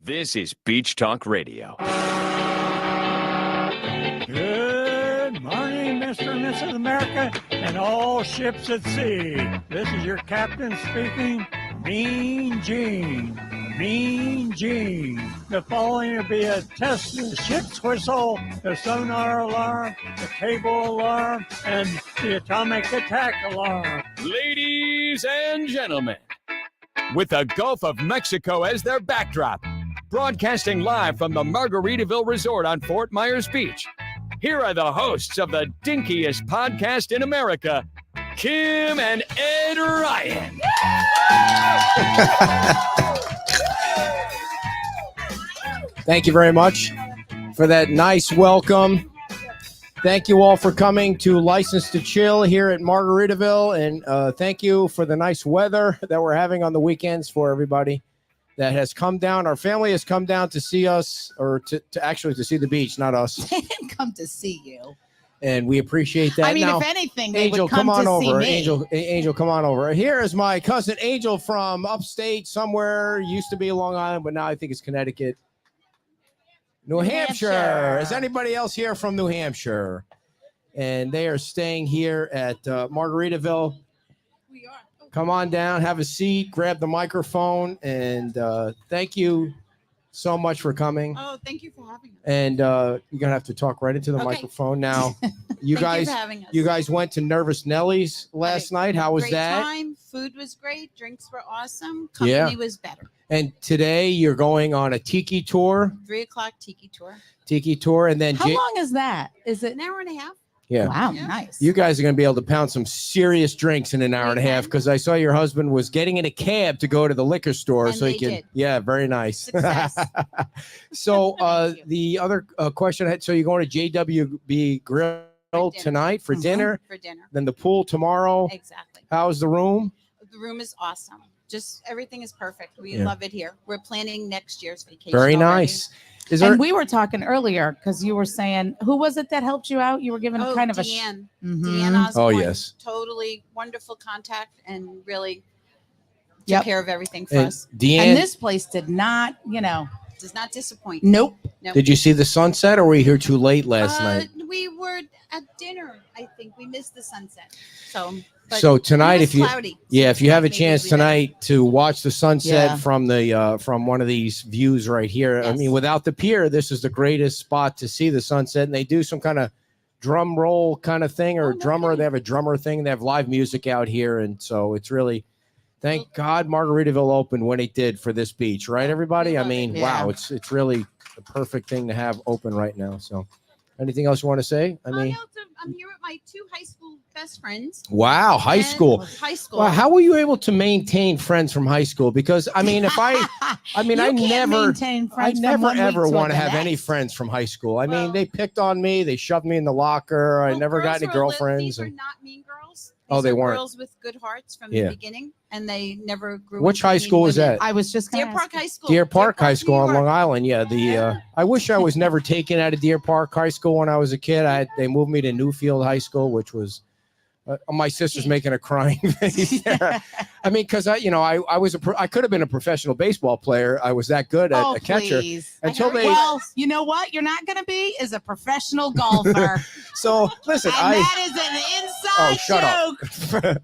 This is Beach Talk Radio. Good morning, Mr. and Mrs. America, and all ships at sea. This is your captain speaking, Mean Gene. Mean Gene. The following will be a test of the ship's whistle, the sonar alarm, the cable alarm, and the atomic attack alarm. Ladies and gentlemen, with the Gulf of Mexico as their backdrop, broadcasting live from the Margaritaville Resort on Fort Myers Beach, here are the hosts of the dinkiest podcast in America, Kim and Ed Ryan. Thank you very much for that nice welcome. Thank you all for coming to License to Chill here at Margaritaville, and thank you for the nice weather that we're having on the weekends for everybody that has come down. Our family has come down to see us, or to actually to see the beach, not us. They didn't come to see you. And we appreciate that. I mean, now, if anything, they Angel, would come on to over. see me. Angel, come on over. Here is my cousin Angel from upstate somewhere. Used to be Long Island, but now I think it's Connecticut. New Hampshire. Is anybody else here from New Hampshire? And they are staying here at Margaritaville. We are. Come on down, have a seat, grab the microphone, and thank you so much for coming. Oh, thank you for having us. And you're gonna have to talk right into the microphone now. You Thank guys, you for having us. you guys went to Nervous Nelly's last night. How was Great that? Time. Food was great. Drinks were awesome. Yeah. Company was better. And today you're going on a tiki tour. 3:00 tiki tour. And then How long is that? Is it An hour and a half. yeah. Wow, Yeah. nice. You guys are going to be able to pound some serious drinks in an hour and a half, can. because I saw your husband was getting in a cab to go to the liquor store. And so he they can. did. Yeah, very nice. Success. So Thank you. the other question I had, so you're going to JWB Grill dinner. tonight for Mhm. dinner, For dinner. then the pool tomorrow. Exactly. How's the room? The room is awesome. Just everything is perfect. We Yeah. love it here. We're planning next year's vacation. Very already. nice. Is there? And we were talking earlier because you were saying, who was it that helped you out? You were giving Oh, kind of a. Deanne. Mhm. Deanne Osborne. yes. Totally wonderful contact and really took Yep. care of everything for And us. Deanne, And this place did not, Does not disappoint. nope. No. did you see the sunset, or were you here too late last night? We were at dinner. I think we missed the sunset. But So tonight, it was if you cloudy, Yeah, if you have a maybe chance we tonight to watch the sunset Yeah. from the from one of these views right here. I Yes. mean, without the pier, this is the greatest spot to see the sunset. And they do some kind of drum roll kind of thing, or Oh, no drummer. kidding. They have a drummer thing. They have live music out here, and so it's really. Thank God Margaritaville opened when it did for this beach, right, everybody? We I love it. mean, Yeah. wow, it's really the perfect thing to have open right now. So, anything else you want to say? I mean, I'm here with my two high school best friends. wow, high And- school. High school. Well, how were you able to maintain friends from high school? Because I mean, if I mean, You I can't never, maintain I friends from never 1 week ever to want to the have any next. friends from high school. I mean, Well- they picked on me. They shoved me in the locker. I Well, never got girls any were a little- girlfriends. These are And not mean girls. Oh, These they are weren't. Girls with good hearts from Yeah. the beginning, and they never grew. which into high mean school was women. that? I was just Deer gonna Park ask. High School. Deer Park High School New on York. Long Island. Yeah, Yeah. I wish I was never taken out of Deer Park High School when I was a kid. They moved me to Newfield High School, which was. My sister's making a crying face. I mean, because I could have been a professional baseball player. I was that good at Oh, a catcher. please. Until I heard- they. Well, you know what? You're not going to be is a professional golfer. So listen, And that is an inside shut joke. up.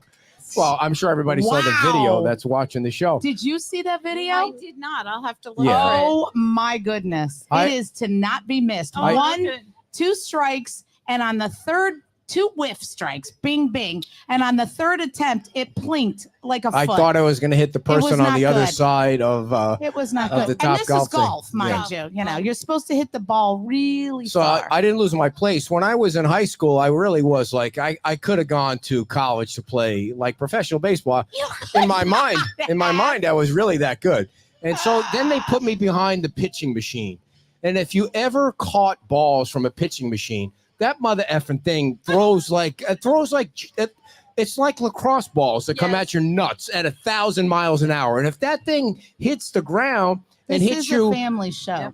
Well, I'm sure everybody saw the video Wow. that's watching the show. Did you see that video? I did not. I'll have to look Yeah. for it. Oh my goodness. I- It is to not be missed. Oh, One, okay. 2 strikes, and on the third, 2 whiff strikes. Bing, bing. And on the third attempt, it plinked like a I foot. thought I was going to hit the was person on not the other good. side of. It was not of good. the top And this golf is thing. golf, mind Yeah. you. You know, you're supposed to hit the ball really So far. I didn't lose my place. When I was in high school, I really was like, I could have gone to college to play like professional baseball. In my mind, I was really that good. And so then they put me behind the pitching machine. And if you ever caught balls from a pitching machine, that mother effing thing throws like it's like lacrosse balls that come Yes. at your nuts at 1,000 miles an hour. And if that thing hits the ground and this hits is you, a family show. Yep.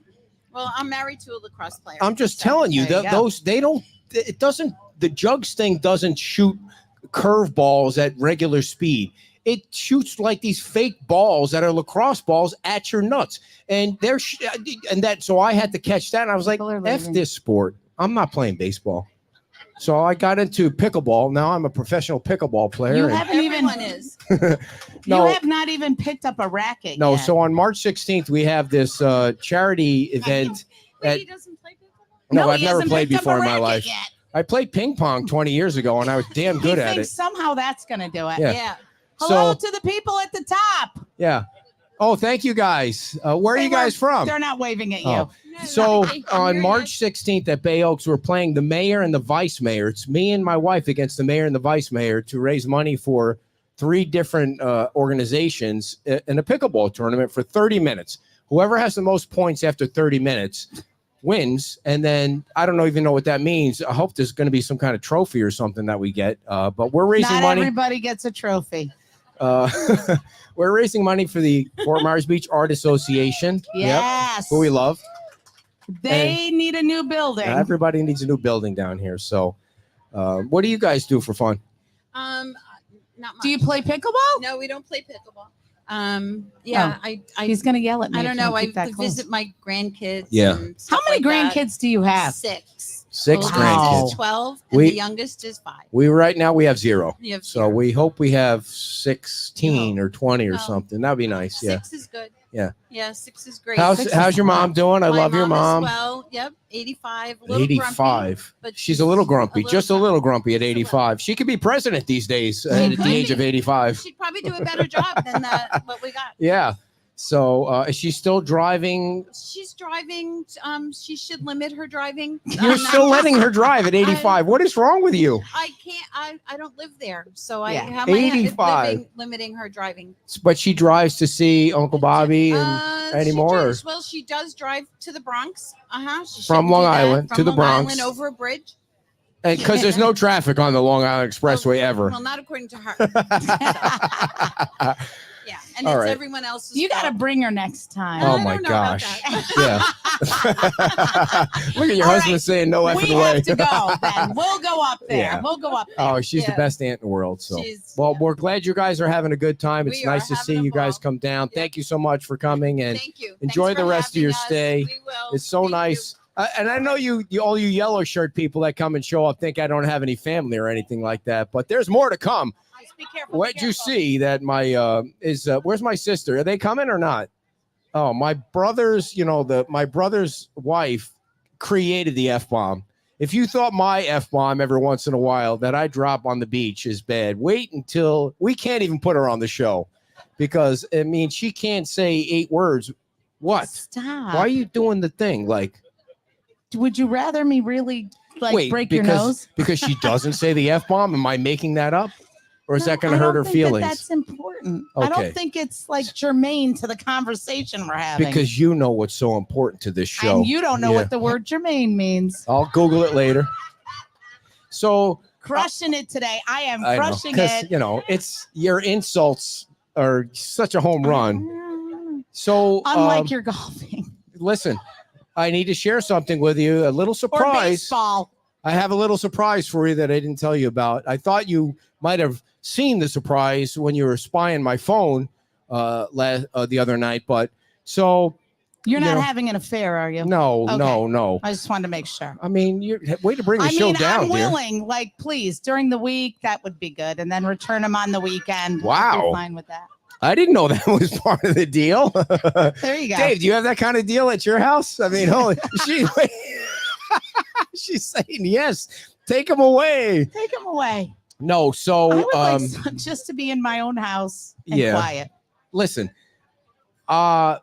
Well, I'm married to a lacrosse player. I'm just so- telling you There that you go. those they don't. It doesn't. The jugs thing doesn't shoot curveballs at regular speed. it shoots like these fake balls that are lacrosse balls at your nuts. And so I had to catch that. And I was like, People are F leaving. this sport. I'm not playing baseball. So I got into pickleball. Now I'm a professional pickleball player. You and- haven't even. Everyone is. No. You have not even picked up a racket. No, yet. so on March 16th, we have this charity event. Wait, he doesn't play pickleball? No, I've he never hasn't played picked up before a in my racket life. yet. I played ping pong 20 years ago, and I was damn good he at thinks it. somehow that's going to do it. Yeah. Yeah. Hello So, to the people at the top. yeah. Oh, thank you guys. Where are you guys from? They're not waving at you. Oh. No, So not me. I'm on here March 16th at Bay Oaks, we're playing the mayor and the vice mayor. It's me and my wife against the mayor and the vice mayor to raise money for 3 different organizations in a pickleball tournament for 30 minutes. Whoever has the most points after 30 minutes wins. And then I don't even know what that means. I hope there's going to be some kind of trophy or something that we get. But we're raising Not money. everybody gets a trophy. We're raising money for the Fort Myers Beach Art Association. Yep, Yes. who we love. They need a new building. Everybody needs a new building down here. So, what do you guys do for fun? Not much. Do you play pickleball? No, we don't play pickleball. Yeah, Oh. I He's going to yell at me. I if don't you know. I keep that close. visit my grandkids. Yeah. and How stuff many like that. grandkids do you have? 6. 6 Oldest grandkids. is 12, and We- the youngest is 5. We right now we have 0. You have So 0. we hope we have 16 or 20 or No. something. That'd be nice. Yeah. 6 is good. Yeah. Yeah, 6 is great. How's 6 is how's your fine. mom doing? I My love your as mom. Well, yep, 85. A little 85. grumpy, but She's a little grumpy, just a little grumpy at Just a little. 85. She could be president these days at the age of 85. She'd probably do a better job than what we got. Yeah. So is she still driving? She's driving. She should limit her driving. You're still letting her drive at 85. What is wrong with you? I can't. I don't live there, so Yeah. how am I 85. limiting her driving? But she drives to see Uncle Bobby and anymore. Well, she does drive to the Bronx. She From shouldn't Long do that. Island From to the Long Bronx. Island over a bridge. Because there's no traffic on the Long Island Expressway ever. Well, not according to her. Yeah, and All it's right. everyone else's. You got to fault. bring her next time. Oh I my don't know about gosh. that. Yeah. Look at your All husband right. saying no We effing have way. to go, Ben. We'll go up there. Yeah. We'll go up there. Oh, she's the Yeah. best aunt in the world. So, She's- well, yeah. we're glad you guys are having a good time. It's We are nice to see having a you guys ball. come down. Yeah. Thank you so much for coming and Thank you. enjoy Thanks the for rest of your having us. stay. We will. It's so Thank nice. And I know you all you yellow shirt people that come and show up think I don't have any family or anything like that, but there's more to come. Be careful. What'd you see that my where's my sister? Are they coming or not? Oh, my brother's, my brother's wife created the F-bomb. If you thought my F-bomb every once in a while that I drop on the beach is bad, wait until we can't even put her on the show because she can't say 8 words. What? Stop. Why are you doing the thing? Like, Would you rather me really break your nose? because she doesn't say the F-bomb? Am I making that up? Or is No, that going to I hurt don't her think feelings? That's important. I Okay. don't think it's germane to the conversation we're having. Because you know what's so important to this show. and you don't know Yeah. what the word germane means. I'll Google it later. So Crushing it today. I am I know, crushing 'cause, it. it's your insults are such a home run. So Unlike your golfing listen, I need to share something with you. A little or surprise. baseball. I have a little surprise for you that I didn't tell you about. I thought you might have seen the surprise when you were spying my phone the other night, but so You're You not know, having an affair, are you? no, Okay. no. I just wanted to make sure. I mean, you're way to bring the show down, I'm dear. willing. Please, during the week, that would be good, and then return them on the weekend. I'd Wow. be fine with that. I didn't know that was part of the deal. There you go. Dave, do you have that kind of deal at your house? I mean, she's saying yes. Take them away. Take them away. No, I so would like just to be in my own house and Yeah. quiet. listen.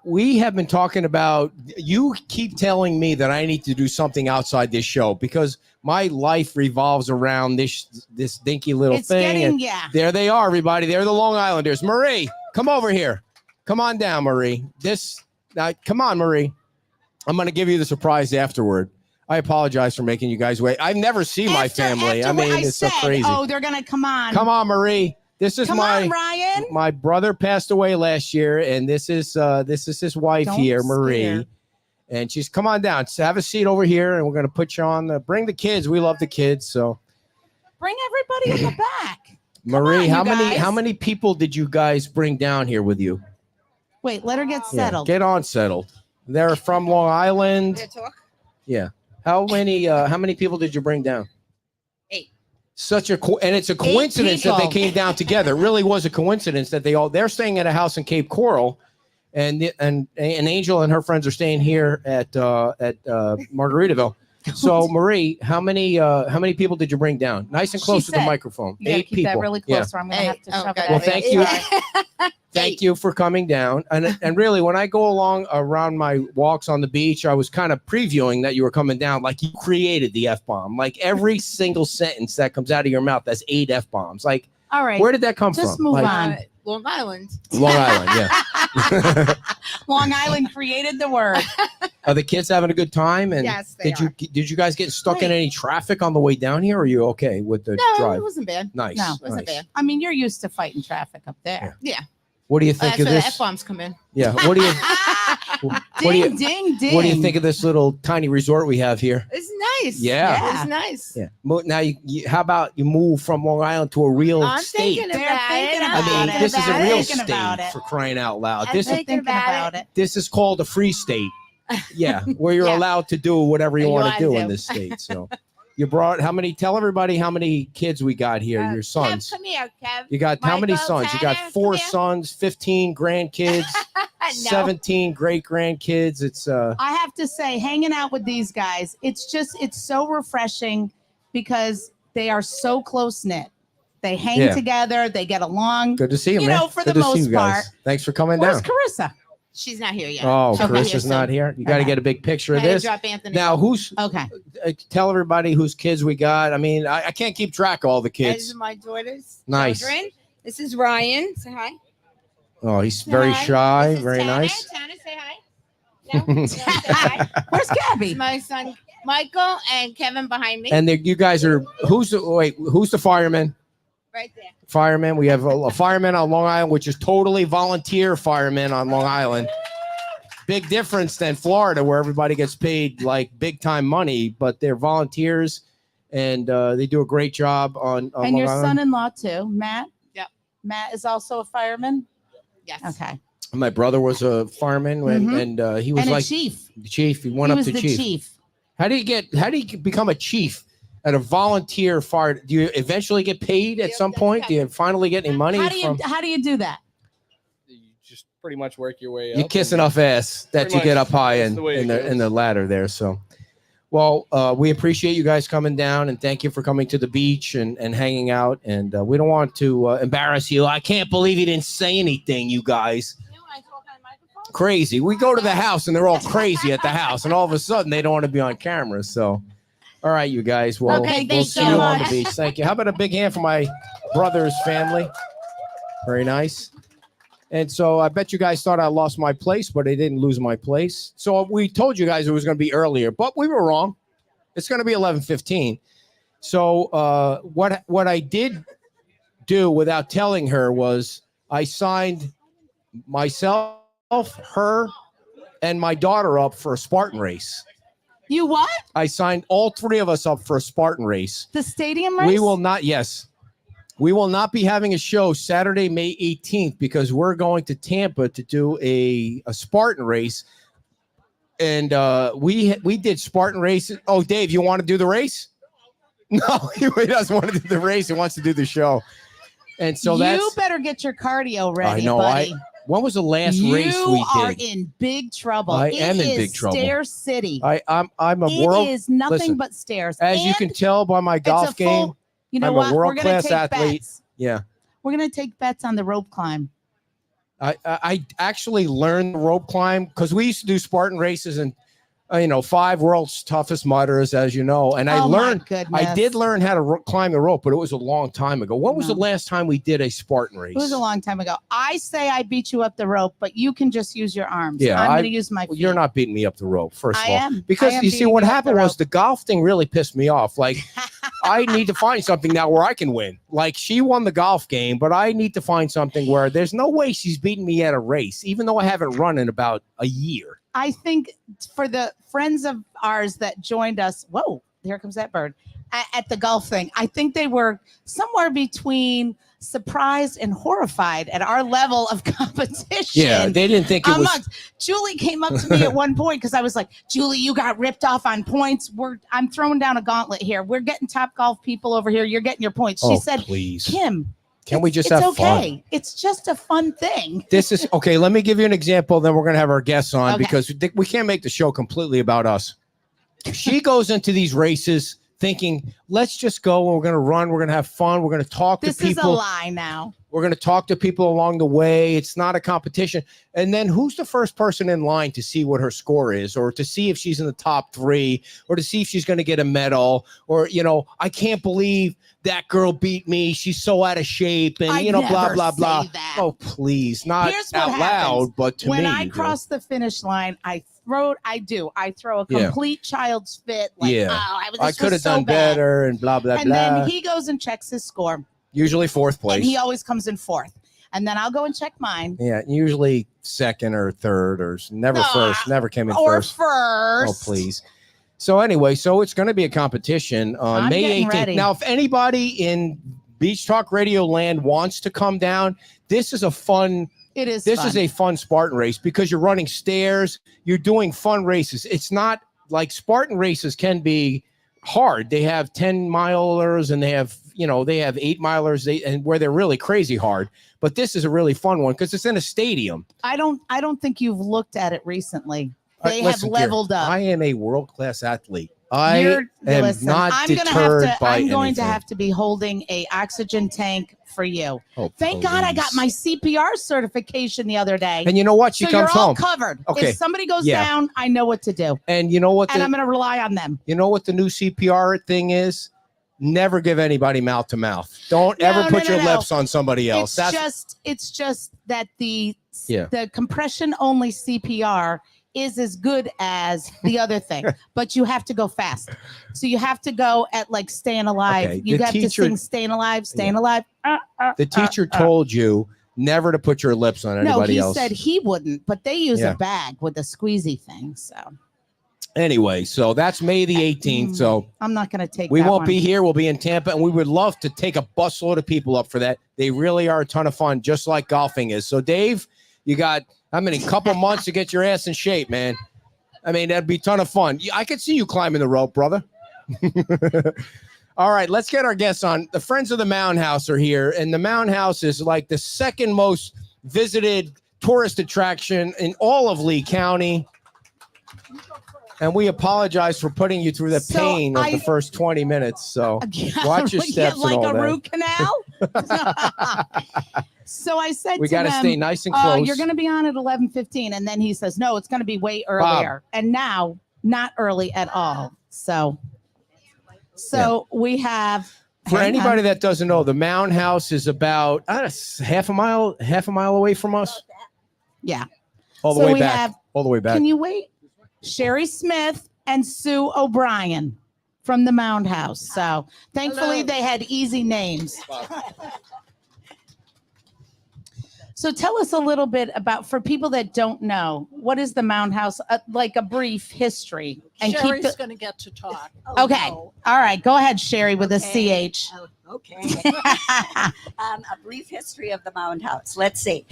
We have been talking about. You keep telling me that I need to do something outside this show because my life revolves around this dinky little It's thing. and getting there they are, everybody. They're the Long Islanders. Marie, come over here. Come on down, Marie. Come on, Marie. I'm going to give you the surprise afterward. I apologize for making you guys wait. I've never seen my family. I after what mean, it's so said, crazy. Oh, they're gonna come on. Come on, Marie. This is Come on, Ryan. my brother passed away last year, and this is his wife Don't here, Marie. stare. And she's come on down. So have a seat over here, and we're gonna put you on. Bring the kids. We love the kids. So Bring everybody in the back. Marie, on, how you many guys. people did you guys bring down here with you? Wait, let her get Yeah, settled. get on settled. They're from Long Island. Talk? Yeah. How many people did you bring down? 8. And it's a coincidence that they people. came down together. It really was a coincidence that they're staying at a house in Cape Coral, and Angel and her friends are staying here at Margaritaville. So Marie, how many people did you bring down? Nice and close She to the said microphone. You gotta 8 keep people. that really close, or I'm gonna have to shove it Okay. out. Well, of your thank you. eye. Thank you for coming down. And really, when I go along around my walks on the beach, I was kind of previewing that you were coming down. Like you created the F-bomb. Like every single sentence that comes out of your mouth, that's 8 F-bombs. Like, All right. where did that come Just from? move Like, on. Long Island. Long Island, yeah. Long Island created the word. Are the kids having a good time? And Yes, they did you guys get stuck in Great. any traffic on the way down here? Or are you okay with the No, drive? it wasn't bad. Nice. No. It wasn't nice. bad. I mean, you're used to fighting traffic up there. Yeah. What do you think That's of where the this? F-bombs come in. Yeah. What do you Ding, ding, ding. What do you think of this little tiny resort we have here? It's nice. Yeah. It's nice. Yeah. Now, how about you move from Long Island to a real I'm state? thinking They're about thinking it. about I mean, it. this is a They're real thinking about state it. for crying out loud. I'm This is thinking Thinking about it. this is called a free state. Yeah, where you're Yeah. allowed to do whatever you You want to want do to. in this state. So, you brought tell everybody how many kids we got here. Your sons. Kev, come here, Kev. You got how many Michael, sons? You got Tanner, 4 come here. sons, 15 grandkids, No. 17 great grandkids. It's I have to say, hanging out with these guys, it's so refreshing because they are so close knit. They hang Yeah. together, they get along. good to see you, You man. know, for Good the to see most you guys. part. Thanks for coming Where's down. Carissa? She's not here yet. Oh, She'll be Chris here is not soon. here. You got to Okay. get a big picture of I had to this. drop Anthony Now, off. who's Okay. tell everybody whose kids we got. I mean, I can't keep track of all the These kids. are my daughters. Nice. Children. This is Ryan. Say hi. Oh, he's Say very hi. shy, This is very Tanner. nice. Tanner, say hi. No, you don't say hi. Where's This Gabby? is my son Michael and Kevin behind me. And you guys are who's the fireman? Right there. Fireman. We have a fireman on Long Island, which is totally volunteer firemen on Long Island. Big difference than Florida, where everybody gets paid like big time money, but they're volunteers and they do a great job on And Long your Island. son-in-law too, Matt? Yep. Matt is also a fireman? Yes. Okay. My brother was a fireman and he was And like a chief. the chief. He went He up was to the chief. chief. How do you become a chief at a volunteer fire? Do you eventually get paid at Yep, some that's point? Do you happened. finally get any money from? How do you do that? You just pretty much work your way up. You kiss and- enough ass that Pretty you get much. up high That's in the way it in the goes. ladder there. So, well, we appreciate you guys coming down and thank you for coming to the beach and hanging out. And we don't want to embarrass you. I can't believe you didn't say anything, you guys. You know, I talk on the microphone. Crazy. We go to the house and they're all crazy at the house, and all of a sudden they don't want to be on camera. So, all right, you guys. Well, Okay, we'll thanks see so you on the much. beach. Thank you. How about a big hand for my brother's family? Very nice. And so I bet you guys thought I lost my place, but I didn't lose my place. So we told you guys it was going to be earlier, but we were wrong. It's going to be 11:15. So what I did do without telling her was I signed myself, her, and my daughter up for a Spartan race. You what? I signed all 3 of us up for a Spartan race. The stadium race? We will not, yes. We will not be having a show Saturday, May 18th, because we're going to Tampa to do a Spartan race. And we did Spartan races. Oh, Dave, you want to do the race? No, he doesn't want to do the race. He wants to do the show. And so you better get your cardio ready, I know. buddy. When was the last you race we are did? in big trouble. I It am in is big trouble. Stair City. I'm a It world. is nothing listen, but stairs. As you And can tell by my it's a golf game. full- you know I'm a what? We're gonna world-class take athlete. bets. Yeah. We're gonna take bets on the rope climb. I actually learned the rope climb because we used to do Spartan races and 5 world's toughest mudders, as you know. And I Oh, my learned, goodness. I did learn how to climb the rope, but it was a long time ago. When was No. the last time we did a Spartan race? It was a long time ago. I say I beat you up the rope, but you can just use your arms. Yeah, I'm I- gonna use my feet. Well, you're not beating me up the rope, first of I all. am. Because I am you see, beating what you up happened the was rope. the golf thing really pissed me off. Like, I need to find something now where I can win. Like, she won the golf game, but I need to find something where there's no way she's beating me at a race, even though I haven't run in about a year. I think for the friends of ours that joined us, whoa, here comes that bird. at the golf thing. I think they were somewhere between surprised and horrified at our level of competition. Yeah, they didn't think it was. Amongst. Julie came up to me at one point because I was like, Julie, you got ripped off on points. I'm throwing down a gauntlet here. We're getting top golf people over here. You're getting your points. She said, please. Kim, Can we just it's have okay. fun? It's just a fun thing. This is okay. Let me give you an example. Then we're going to have our guests on Okay. because we can't make the show completely about us. She goes into these races thinking, let's just go. We're going to run. We're going to have fun. We're going to talk This to people. is a lie now. We're going to talk to people along the way. It's not a competition. And then who's the first person in line to see what her score is, or to see if she's in the top 3, or to see if she's going to get a medal, or, I can't believe that girl beat me. She's so out of shape, and, blah, never blah, blah. say that. Oh, please. Not Here's what out happens. loud, but to when me. I you do. cross the finish line, I throw a Yeah. complete child's fit. Like, Yeah. I could have done bad. better, and blah, blah, And blah. then he goes and checks his score, Usually 4th place. and he always comes in 4th. And then I'll go and check mine. Yeah, usually 2nd or 3rd, or never first. Never came in Or first. Oh, first. please. So anyway, it's going to be a competition on I'm May getting 18th. ready. Now, if anybody in Beach Talk Radio land wants to come down, this is a fun. It is. This fun. is a fun Spartan race because you're running stairs. You're doing fun races. It's not like Spartan races can be hard. They have 10 milers and they have 8 milers. And where they're really crazy hard. But this is a really fun one because it's in a stadium. I don't think you've looked at it recently. They have Listen, dear, leveled up. I am a world-class athlete. I am not I'm deterred by I'm going anything. to have to be holding a oxygen tank for you. Oh, Thank God I got please. my CPR certification the other day. And you know what? She so comes you're all home. covered. Okay. If somebody goes Yeah. down, I know what to do. And you know what? And I'm going to rely on them. You know what the new CPR thing is? Never give anybody mouth to mouth. Don't ever put your lips on somebody else. It's just that the Yeah. compression only CPR is as good as the other thing, but you have to go fast. So you have to go at like Staying Alive. Okay, You the have to teacher- sing Staying Alive, Staying Alive. the teacher told you never to put your lips on No, anybody he else. said he wouldn't, but they use Yeah. a bag with a squeezy thing. So Anyway, so that's May the 18th. So I'm not going to take we that won't one. be here. We'll be in Tampa, and we would love to take a busload of people up for that. They really are a ton of fun, just like golfing is. So, Dave, you got couple months to get your ass in shape, man. I mean, that'd be a ton of fun. I could see you climbing the rope, brother. All right, let's get our guests on. The Friends of the Mound House are here, and the Mound House is like the second most visited tourist attraction in all of Lee County. And we apologize for putting you through the So pain of the first 20 minutes. So watch your steps and like all a that. root canal. So I said We to got to them, stay nice and close. you're going to be on at 11:15, and then he says, no, it's going to be way earlier. And now, not early at all. So we have. For anybody that doesn't know, the Mound House is about half a mile away from us. Yeah. All the So way we back. have- All the way back. Can you wait? Sherry Smith and Sue O'Brien from the Mound House. So thankfully they had easy names. So tell us a little bit about, for people that don't know, what is the Mound House? Like a brief history. And Sherry's keep the, going to get to talk. okay. All right. Go ahead, Sherry, with a CH. Okay. A brief history of the Mound House. Let's see.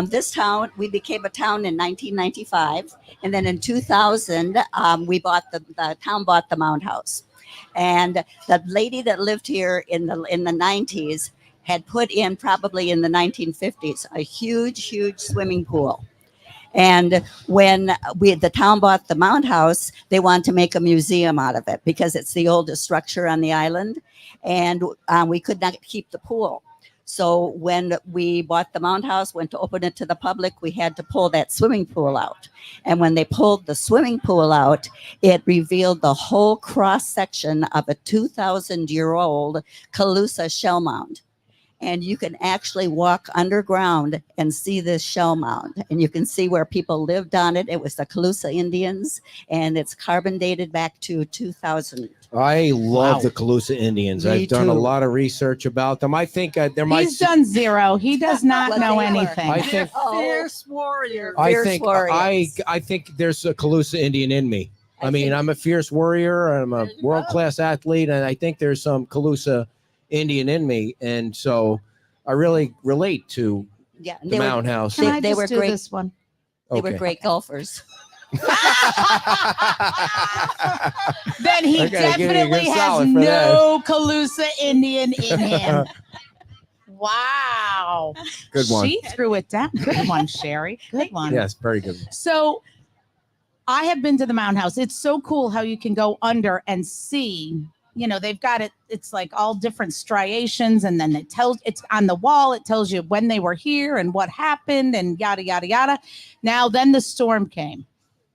This town, we became a town in 1995, and then in 2000, we bought the town bought the Mound House, and the lady that lived here in the 90s had put in, probably in the 1950s, a huge swimming pool. And when the town bought the Mound House, they wanted to make a museum out of it because it's the oldest structure on the island, and we could not keep the pool. So when we bought the Mound House, went to open it to the public, we had to pull that swimming pool out. And when they pulled the swimming pool out, it revealed the whole cross section of a 2,000-year-old Calusa shell mound. And you can actually walk underground and see this shell mound. And you can see where people lived on it. It was the Calusa Indians, and it's carbon dated back to 2000. I love Wow. the Calusa Indians. Me I've done a too. lot of research about them. I think there might. He's done zero. He does not What know they were. anything. I think. Fierce warrior. I Fierce think. warriors. I think there's a Calusa Indian in me. I mean, I'm a fierce warrior. I'm a world-class athlete, and I think there's some Calusa Indian in me, and so I really relate to Yeah, the Mound House. Can I they just were do great. this one? They were Okay. great golfers. Then he I gotta give you a definitely good has solid for no Calusa Indian in him. Wow. Good one. She threw it down. Good one, Sherry. Good one. Yes, very good. So I have been to the Mound House. It's so cool how you can go under and see, they've got it. It's like all different striations. And then it's on the wall. It tells you when they were here and what happened and yada, yada, yada. Now, then the storm came.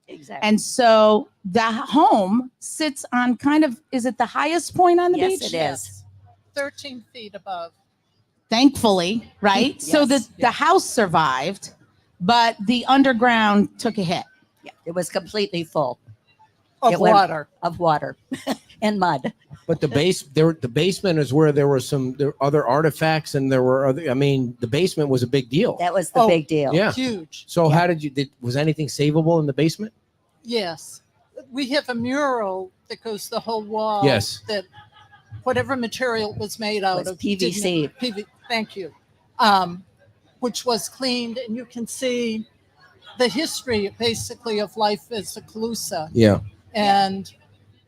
Exactly. And so the home sits on is it the highest point on the Yes, beach? it is. 13 feet above. Thankfully, right? So Yes. the house survived, but the underground took a hit. Yeah, it was completely full Of It went- water. of water and mud. But the basement is where there were other artifacts, and there were other. I mean, the basement was a big deal. That was the Oh, big deal. Yeah. Huge. So Yeah. how was anything savable in the basement? Yes. We have a mural that goes the whole wall. Yes. That whatever material it was made out Was of. PVC. Thank you. Which was cleaned, and you can see the history basically of life as a Calusa. Yeah. And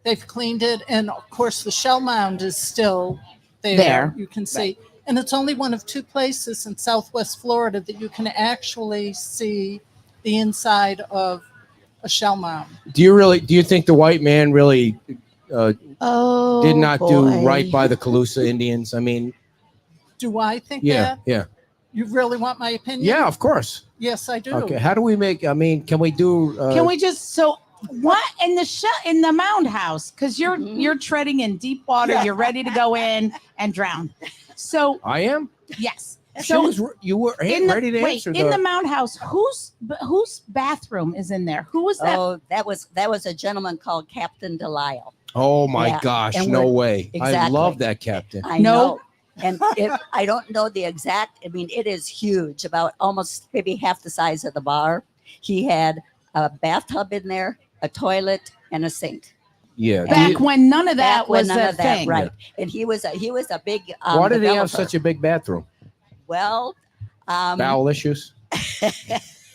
they've cleaned it. And of course, the shell mound is still there. There. You can see. And it's only one of two places in Southwest Florida that you can actually see the inside of a shell mound. Do you think the white man really Oh, did not do boy. right by the Calusa Indians? I mean, Do I think yeah, that? yeah, You really want my opinion? yeah. Of course. Yes, I do. Okay. How do we make? I mean, can we do? Can we just what in the Mound House? Because Mhm. you're treading in deep water. You're ready to go in and drown. So I am. yes. So So you were ready to answer. in the Mound House, whose bathroom is in there? Who was that? Oh, that was a gentleman called Captain Delisle. Oh my Yeah, gosh! and No we're- way! I exactly. love that captain. I No. know. And I don't know the exact. I mean, it is huge, about almost maybe half the size of the bar. He had a bathtub in there, a toilet, and a sink. Yeah. Back when none of that Back when was none a of that, thing. right? And he was a big. Why did he have developer. such a big bathroom? Well? Bowel issues.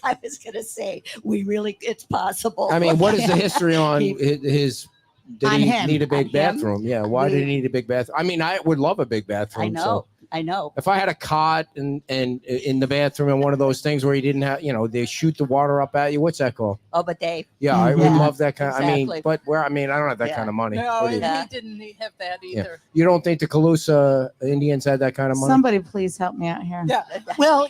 I was going to say it's possible. I mean, what is the history on He- his? Did On he him. need a big On him? bathroom? Yeah. Why did he We- need a big bathroom? I mean, I would love a big bathroom. I know. So I know. if I had a cot and in the bathroom and one of those things where you didn't have, they shoot the water up at you. What's that called? Oh, but they. Yeah, I would Yeah, love that kind. I mean, exactly. but I don't have that Yeah. kind of money. No, What do and you, Yeah. he didn't have that either. you don't think the Calusa Indians had that kind of money? Somebody please help me out here. Yeah. Well,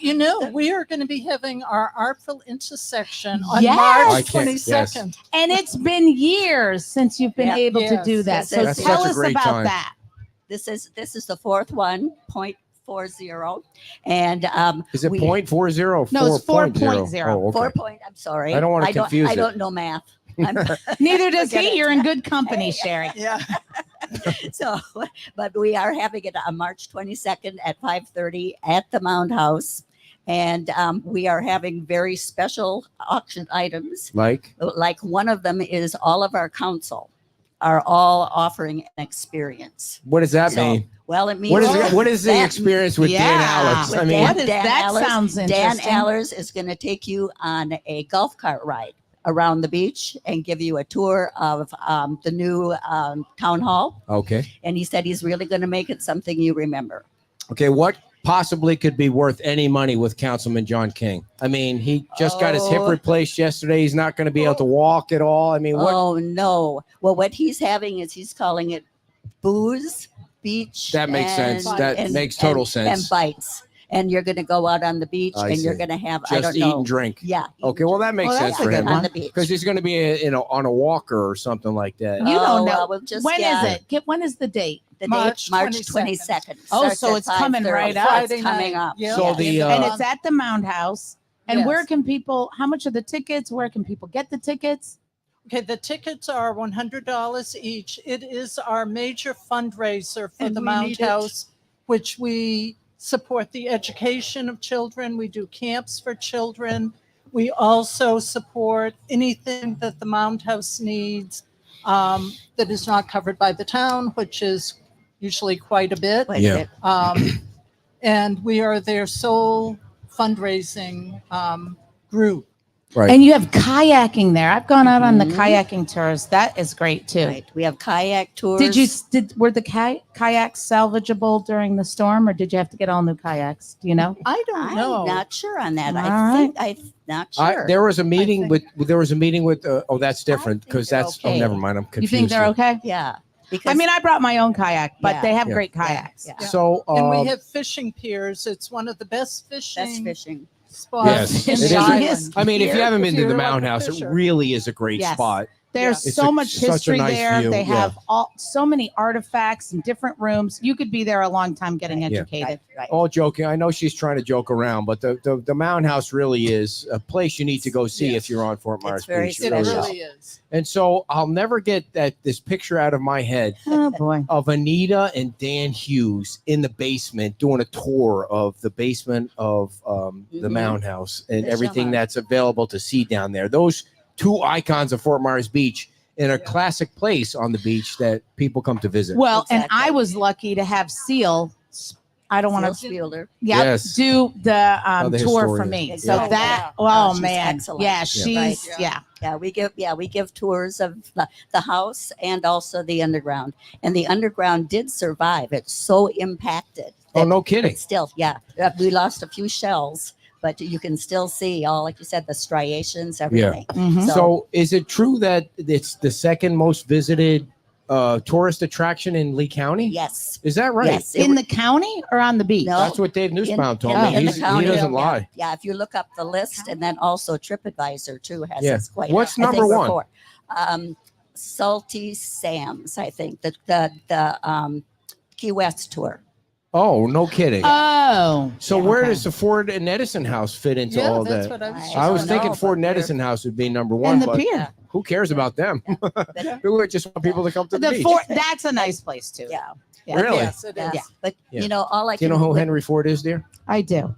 we are going to be having our Artful Intersection on Yes. I March can't- 22nd. And it's been years since you've been Yeah. able to Yes. do that. Yes, So that's tell such a us great about time. that. This is the fourth one, 0.40, and Is it we- 0.40? No, it's 4.0. 4.0. Oh, okay. 4 point. I'm sorry. I don't wanna confuse I it. don't know math. Neither does Forget he. it. You're in good company, Sherry. Yeah. So, but we are having it on March 22nd at 5:30 at the Mound House, and we are having very special auction items. Like, Like one of them is all of our council are all offering an experience. what does that So, mean? Well, it means What is the that- experience with Dan Yeah. Alex? With I mean, What is Dan that? Allers- Sounds Dan interesting. Allers is going to take you on a golf cart ride around the beach and give you a tour of the new town hall. okay. And he said he's really going to make it something you remember. Okay, what possibly could be worth any money with Councilman John King? I mean, he just got his hip Oh. replaced yesterday. He's not going to be able to walk at all. I mean, what? Oh, no. Well, what he's having is he's calling it booze, beach. That makes sense. That makes total sense. And bites. And you're going to go out on the beach I and you're see. going to have, I Just don't eat know. and drink. Yeah. eat Okay, and well, that makes Well, sense that's a for good him. one. on the beach. Because he's going to be, on a walker or something like that. You don't know. We'll just, When is yeah, it? When is the date? The March date, March 22nd. 22nd. Oh, Starts so at it's coming 5:30. right up. Friday It's coming night. up. Yeah. So the, And it's at the Mound House. And Yes. where can people, how much are the tickets? Where can people get the tickets? Okay, the tickets are $100 each. It is our major fundraiser for And the we Mound need it. House, which we support the education of children. We do camps for children. We also support anything that the Mound House needs that is not covered by the town, which is usually quite a bit. Wait a Yeah. bit. And we are their sole fundraising group. Right. And you have kayaking there. I've gone out on the Mhm. kayaking tours. That is great too. Right. We have kayak tours. Were the kayaks salvageable during the storm, or did you have to get all new kayaks? Do you know? I don't know. I'm not sure on that. All I'm not sure. There was a meeting think- with oh, that's different think because they're that's okay. oh, never mind. I'm You confused. think they're okay? Yeah. Because I mean, I brought my own kayak, but Yeah. they have Yeah. great kayaks. Yeah. Yeah. So And we have fishing piers. It's one of the best that's fishing fishing. spots Yes, in it the is. island. I mean, if you Here, haven't if been to the you're like Mound a House, it fisher. really is a great Yes. spot. There's It's so a- much such a history nice there. view, They yeah. have so many artifacts and different rooms. You could be there a long time getting Right. Yeah. educated. Right. All joking. I know she's trying to joke around, but the Mound House really is a place you need to go see Yes. if you're on Fort Myers It's very Beach. It really special. is. really is. And so I'll never get this picture out of my head Oh boy. of Anita and Dan Hughes in the basement doing a tour of the basement of the Mhm. Mound House and The everything Shellmount. that's available to see down there. Those two icons of Fort Myers Beach in a classic place on the beach that people come to visit. Well, and Exactly. I was lucky to have Seal. I don't want to. Seal Spieler. Yep, Yes. do the the tour for historian. me. Yeah. So Oh, that, yeah. oh She's man, excellent. yeah, Yeah. she's Right. yeah. We give tours of the house and also the underground. And the underground did survive. It's so impacted. Oh, that no kidding. it's still, we lost a few shells, but you can still see all, like you said, the striations, everything. Mhm. So is it true that it's the second most visited tourist attraction in Lee County? Yes. Is that right? Yes. In the county or on the beach? No. That's what Dave Nussbaum told in me. the He county, doesn't yeah. lie. Yeah, if you look up the list, and then also TripAdvisor too has Yeah. this quite. What's I think number we're one? four. Salty Sam's, I think the Key West tour. Oh, no kidding. Oh, So yeah, where okay. does the Ford and Edison House fit into Yeah, all that's that? what I was. I just I was don't thinking know, Ford and but they're- Edison House would be number one, and the but pier. who cares about them? But- We just want people to come to the, The beach. fort. That's a nice place too. Yeah. Yeah. Really? Yes, it is. Yeah, but Yeah. you know, all I Do you can know who Henry Ford is, dear? I do.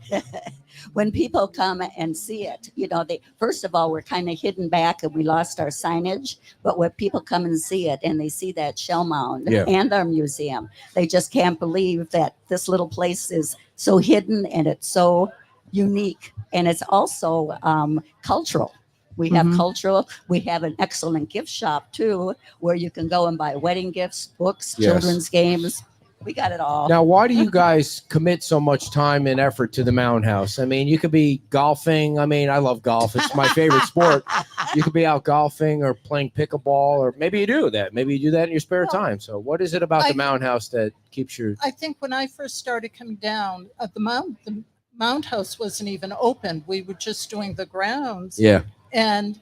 when people come and see it, you know, they first of all we're kind of hidden back and we lost our signage. But when people come and see it and they see that shell mound Yeah. and our museum, they just can't believe that this little place is so hidden and it's so unique, and it's also cultural. We have Mhm. cultural. We have an excellent gift shop too, where you can go and buy wedding gifts, books, Yes. children's games. We got it all. Now, why do you guys commit so much time and effort to the Mound House? I mean, you could be golfing. I mean, I love golf. It's my favorite sport. You could be out golfing or playing pickleball, or maybe you do that. Maybe you do that in your spare Well, time. So what is it about the I- Mound House that keeps you? I think when I first started coming down, the Mound House wasn't even open. We were just doing the grounds. Yeah, And,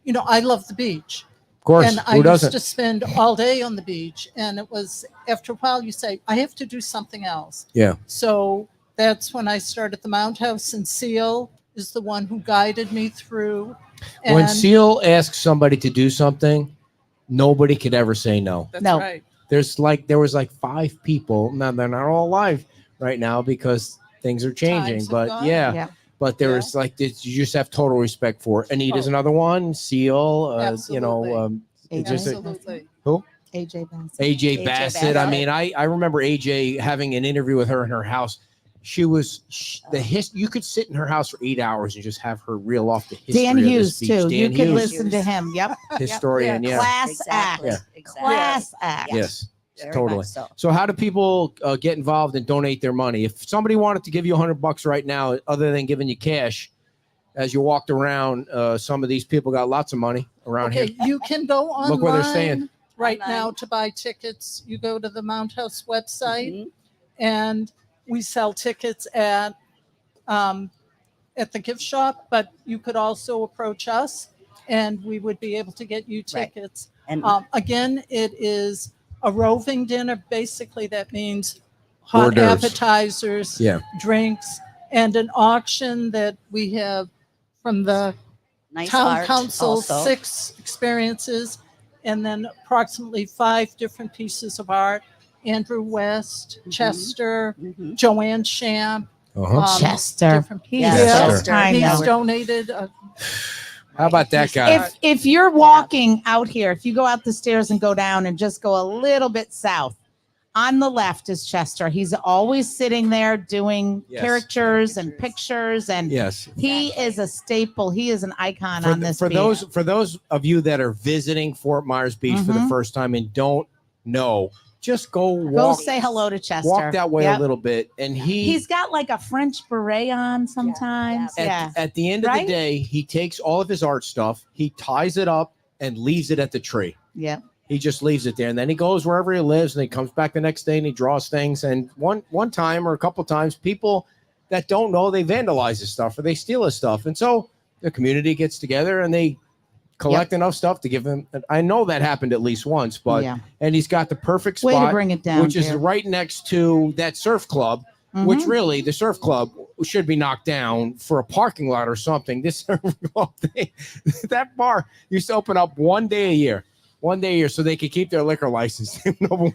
you know, I love the beach. of course. And I Who used doesn't? to spend all day on the beach. And it was, after a while, you say, I have to do something else. Yeah. So that's when I started the Mound House, and Seal is the one who guided me through. When And Seal asks somebody to do something, nobody could ever say no. that's No. right. There was like 5 people. Now they're not all alive right now because things are changing. Times have But gone. yeah, Yeah. but there's like this, you just have total respect for. Anita's Oh. another one. Seal, you Absolutely. know, just a- Absolutely. AJ Bassett. AJ AJ Bassett. I Bassett. mean, I remember AJ having an interview with her in her house. She was you could sit in her house for 8 hours and just have her reel off the history Dan of Hughes this beach. too. You Dan could Hughes, listen to him. Yep. historian. Yeah. Class act. Yeah. Exactly. Class act. Yes. Very Totally. much so. So how do people get involved and donate their money? If somebody wanted to give you $100 right now, other than giving you cash, as you walked around, some of these people got lots of money around Okay, here. you can go online. Look where they're staying. Right Online. now to buy tickets. You go to the Mound House website, Mhm. and we sell tickets at the gift shop, but you could also approach us and we would be able to get you Right. tickets. And Again, it is a roving dinner. Basically, that means hot Hors d'oeuvres. appetizers, Yeah. drinks, and an auction that we have from the nice town art council, also. 6 experiences, and then approximately 5 different pieces of art. Andrew West, Mhm. Chester, Mhm. Joanne Champ. Uh-huh. Chester. different He's Yeah, so Chester. I He's know. donated a How about that guy? If you're walking out here, if you go out the stairs and go down and just go a little bit south, on the left is Chester. He's always sitting there doing caricatures and pictures, and he is a staple. He is an icon on this beach. For those of you that are visiting Fort Myers Beach for the first time and don't know, just go say hello to Chester. Walk that way a little bit, and he's got like a French beret on sometimes. At the end of the day, he takes all of his art stuff, he ties it up and leaves it at the tree. Yeah. He just leaves it there, and then he goes wherever he lives, and he comes back the next day and he draws things. And one time or a couple times, people that don't know, they vandalize his stuff or they steal his stuff, and so the community gets together and they collect enough stuff to give him. I know that happened at least once, but and he's got the perfect spot, way to bring it down, which is right next to that surf club. Which really, the surf club should be knocked down for a parking lot or something. This surf club thing, that bar used to open up one day a year, so they could keep their liquor license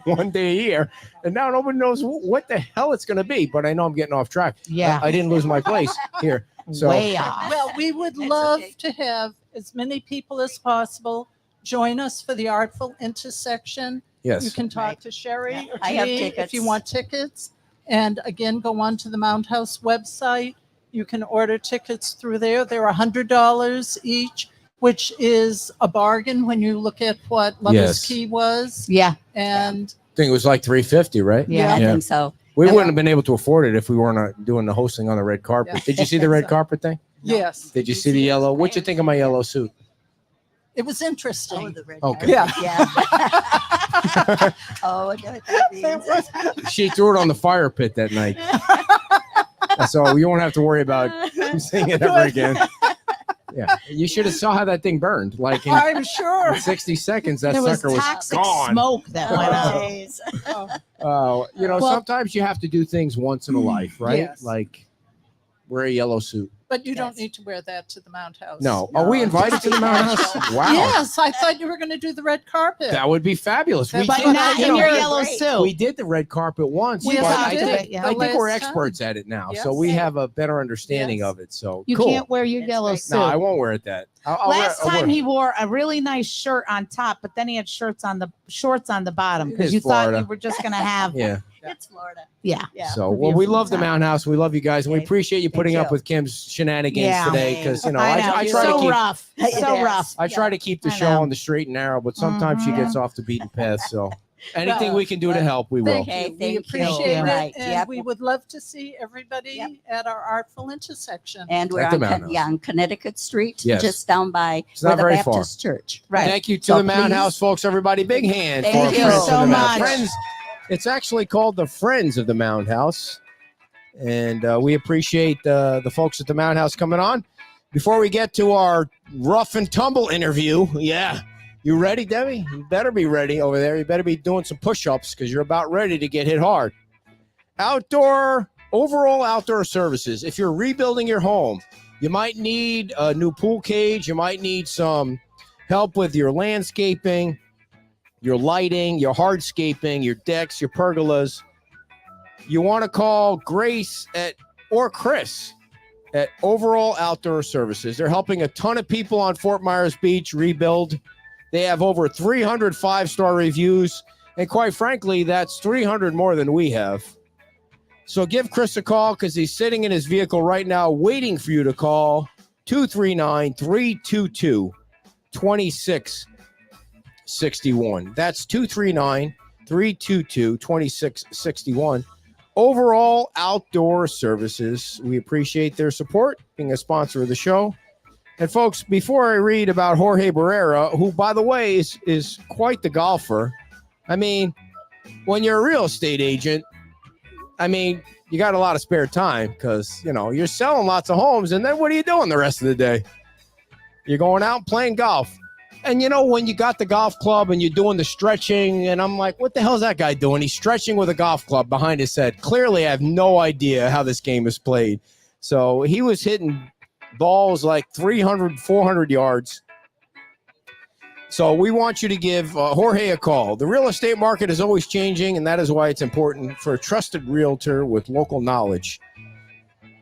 one day a year. And now nobody knows what the hell it's going to be. But I know I'm getting off track. Yeah, I didn't lose my place here. So way off. Well, we would love to have as many people as possible join us for the Artful Intersection. Yes, you can talk to Sherry or I to have me tickets. if you want tickets. And again, go on to the Mound House website. You can order tickets through there. They're $100 each, which is a bargain when you look at what Lovers Key was. Yeah. And I think it was like $350, right? Yeah, I think so. We wouldn't have been able to afford it if we weren't doing the hosting on the red carpet. Yeah. Did you see the red carpet thing? yes, Did you see the yellow? What'd you think of my yellow suit? it was interesting. The red Okay. carpet. Yeah. Oh, I know what that means. She threw it on the fire pit that night. So you won't have to worry about seeing it ever again. Yeah, you should have saw how that thing burned. Like in I'm sure. 60 seconds, that There was sucker was toxic gone. smoke that went out. Nice. Well, sometimes you have to do things once in a life, right? Yes. Like wear a yellow suit. But you don't need to wear that to the Mound House. No. Are we invited to the Mound House? Wow. Yes, I thought you were going to do the red carpet. That would be fabulous. But But did- not you in know, your yellow great. suit. We did the red carpet once, We but talked I to think, it, yeah. I think we're last time. experts at it now, so Yes. we have a better understanding Yes. of it. So You cool. can't wear your That's yellow right. suit. No, I won't wear it that. I'll Last wear, time he wore a really nice shirt on top, but then he had shorts on the bottom It because is you thought Florida. you were just gonna have Yeah. It's Florida. yeah. Yeah. So, well, we love the Time. Mound House. We love you guys, and we Okay. appreciate you Thank putting up you. with Kim's shenanigans Yeah. today. Because I I know. try It's to so keep rough. It So is. rough. I try to keep the I show know. on the straight and narrow, but sometimes she Mhm. gets off the beaten path. So, anything we can do to help, we will. Thank Okay, you. We thank you. appreciate it. Right, And yep. we would love to see everybody Yep. at our Artful Intersection. And we're At the on, Mound House. on Connecticut Street, Yes. just down by It's where not the very far. Baptist Church. Right. Thank you to So the Mound please- House, folks. Everybody, big hand Thank for our you friends so of the Mound. much. Friends. It's actually called the Friends of the Mound House, and we appreciate the folks at the Mound House coming on. Before we get to our rough and tumble interview, you ready, Debbie? You better be ready over there. You better be doing some push-ups because you're about ready to get hit hard. Overall outdoor services. If you're rebuilding your home, you might need a new pool cage. You might need some help with your landscaping, your lighting, your hardscaping, your decks, your pergolas. You want to call Grace or Chris at Overall Outdoor Services. They're helping a ton of people on Fort Myers Beach rebuild. They have over 300 five-star reviews, and quite frankly, that's 300 more than we have. So give Chris a call because he's sitting in his vehicle right now waiting for you to call 239-322-2661. That's 239-322-2661. Overall Outdoor Services. We appreciate their support, being a sponsor of the show. And folks, before I read about Jorge Barrera, who, by the way, is quite the golfer. I mean, when you're a real estate agent, you got a lot of spare time because, you're selling lots of homes. And then what are you doing the rest of the day? You're going out and playing golf. And, when you got the golf club and you're doing the stretching, and I'm like, what the hell is that guy doing? He's stretching with a golf club behind his head. Clearly, I have no idea how this game is played. So he was hitting balls like 300, 400 yards. So we want you to give Jorge a call. The real estate market is always changing, and that is why it's important for a trusted realtor with local knowledge.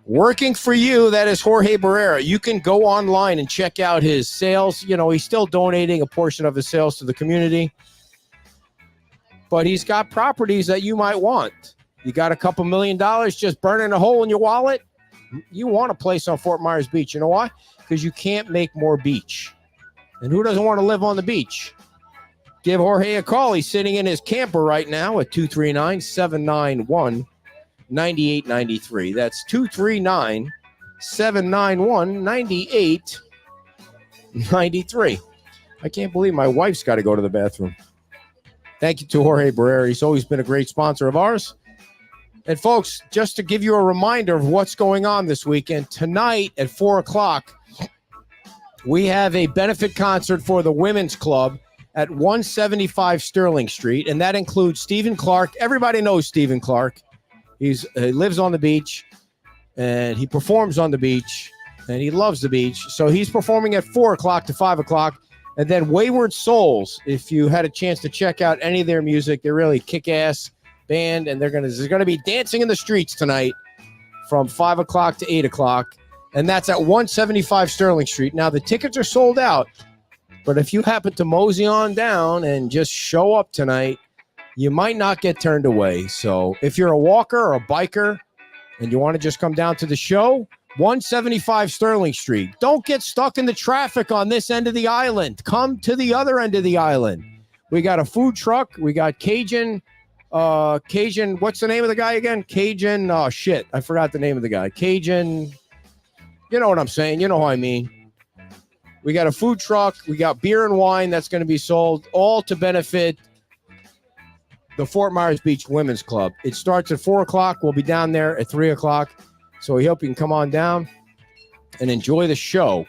Working for you, that is Jorge Barrera. You can go online and check out his sales. You know, he's still donating a portion of his sales to the community. But he's got properties that you might want. You got a couple $1 million just burning a hole in your wallet? You want a place on Fort Myers Beach. You know why? Because you can't make more beach. And who doesn't want to live on the beach? Give Jorge a call. He's sitting in his camper right now at 239-791-9893. That's 239-791-9893. I can't believe my wife's got to go to the bathroom. Thank you to Jorge Barrera. He's always been a great sponsor of ours. And folks, just to give you a reminder of what's going on this weekend, tonight at 4 o'clock, we have a benefit concert for the Women's Club at 175 Sterling Street, and that includes Stephen Clark. Everybody knows Stephen Clark. He lives on the beach, and he performs on the beach, and he loves the beach. So he's performing at 4 o'clock to 5 o'clock. And then Wayward Souls, if you had a chance to check out any of their music, they're really kick-ass band, and they're gonna be dancing in the streets tonight from 5 o'clock to 8 o'clock. And that's at 175 Sterling Street. Now, the tickets are sold out, but if you happen to mosey on down and just show up tonight, you might not get turned away. So if you're a walker or a biker and you want to just come down to the show, 175 Sterling Street. Don't get stuck in the traffic on this end of the island. Come to the other end of the island. We got a food truck. We got Cajun, what's the name of the guy again? Cajun, I forgot the name of the guy. Cajun, you know what I'm saying. You know what I mean. We got a food truck. We got beer and wine that's going to be sold, all to benefit the Fort Myers Beach Women's Club. It starts at 4 o'clock. We'll be down there at 3 o'clock. So we hope you can come on down and enjoy the show.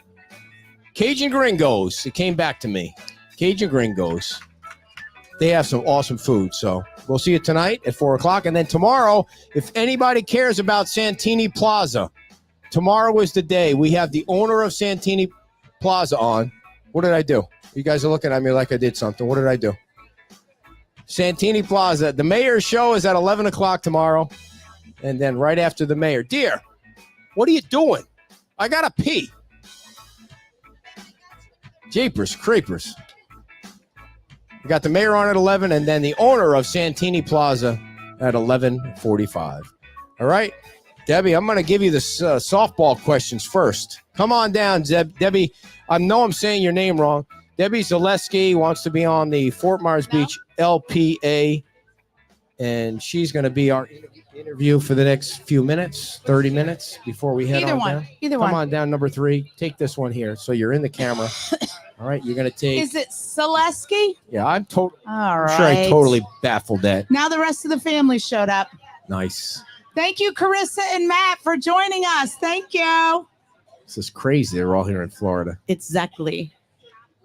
Cajun Gringos. It came back to me. Cajun Gringos. They have some awesome food. So we'll see you tonight at 4 o'clock. And then tomorrow, if anybody cares about Santini Plaza, tomorrow is the day. We have the owner of Santini Plaza on. What did I do? You guys are looking at me like I did something. What did I do? Santini Plaza. The mayor's show is at 11 o'clock tomorrow. And then right after the mayor. Dear, what are you doing? I got to pee. Jeepers creepers. We got the mayor on at 11 and then the owner of Santini Plaza at 11:45. All right. Debbie, I'm going to give you the softball questions first. Come on down, Debbie. I know I'm saying your name wrong. Debbie Zeleski wants to be on the Fort Myers Beach LPA, and she's going to be our interview for the next few minutes, 30 minutes before we head on down. Either one. Come on down, number 3. Take this one here, so you're in the camera. All right, you're going to take. Is it Zeleski? Yeah, I'm All right. sure I totally baffled that. Now the rest of the family showed up. Nice. Thank you, Carissa and Matt, for joining us. Thank you. This is crazy. They're all here in Florida. Exactly.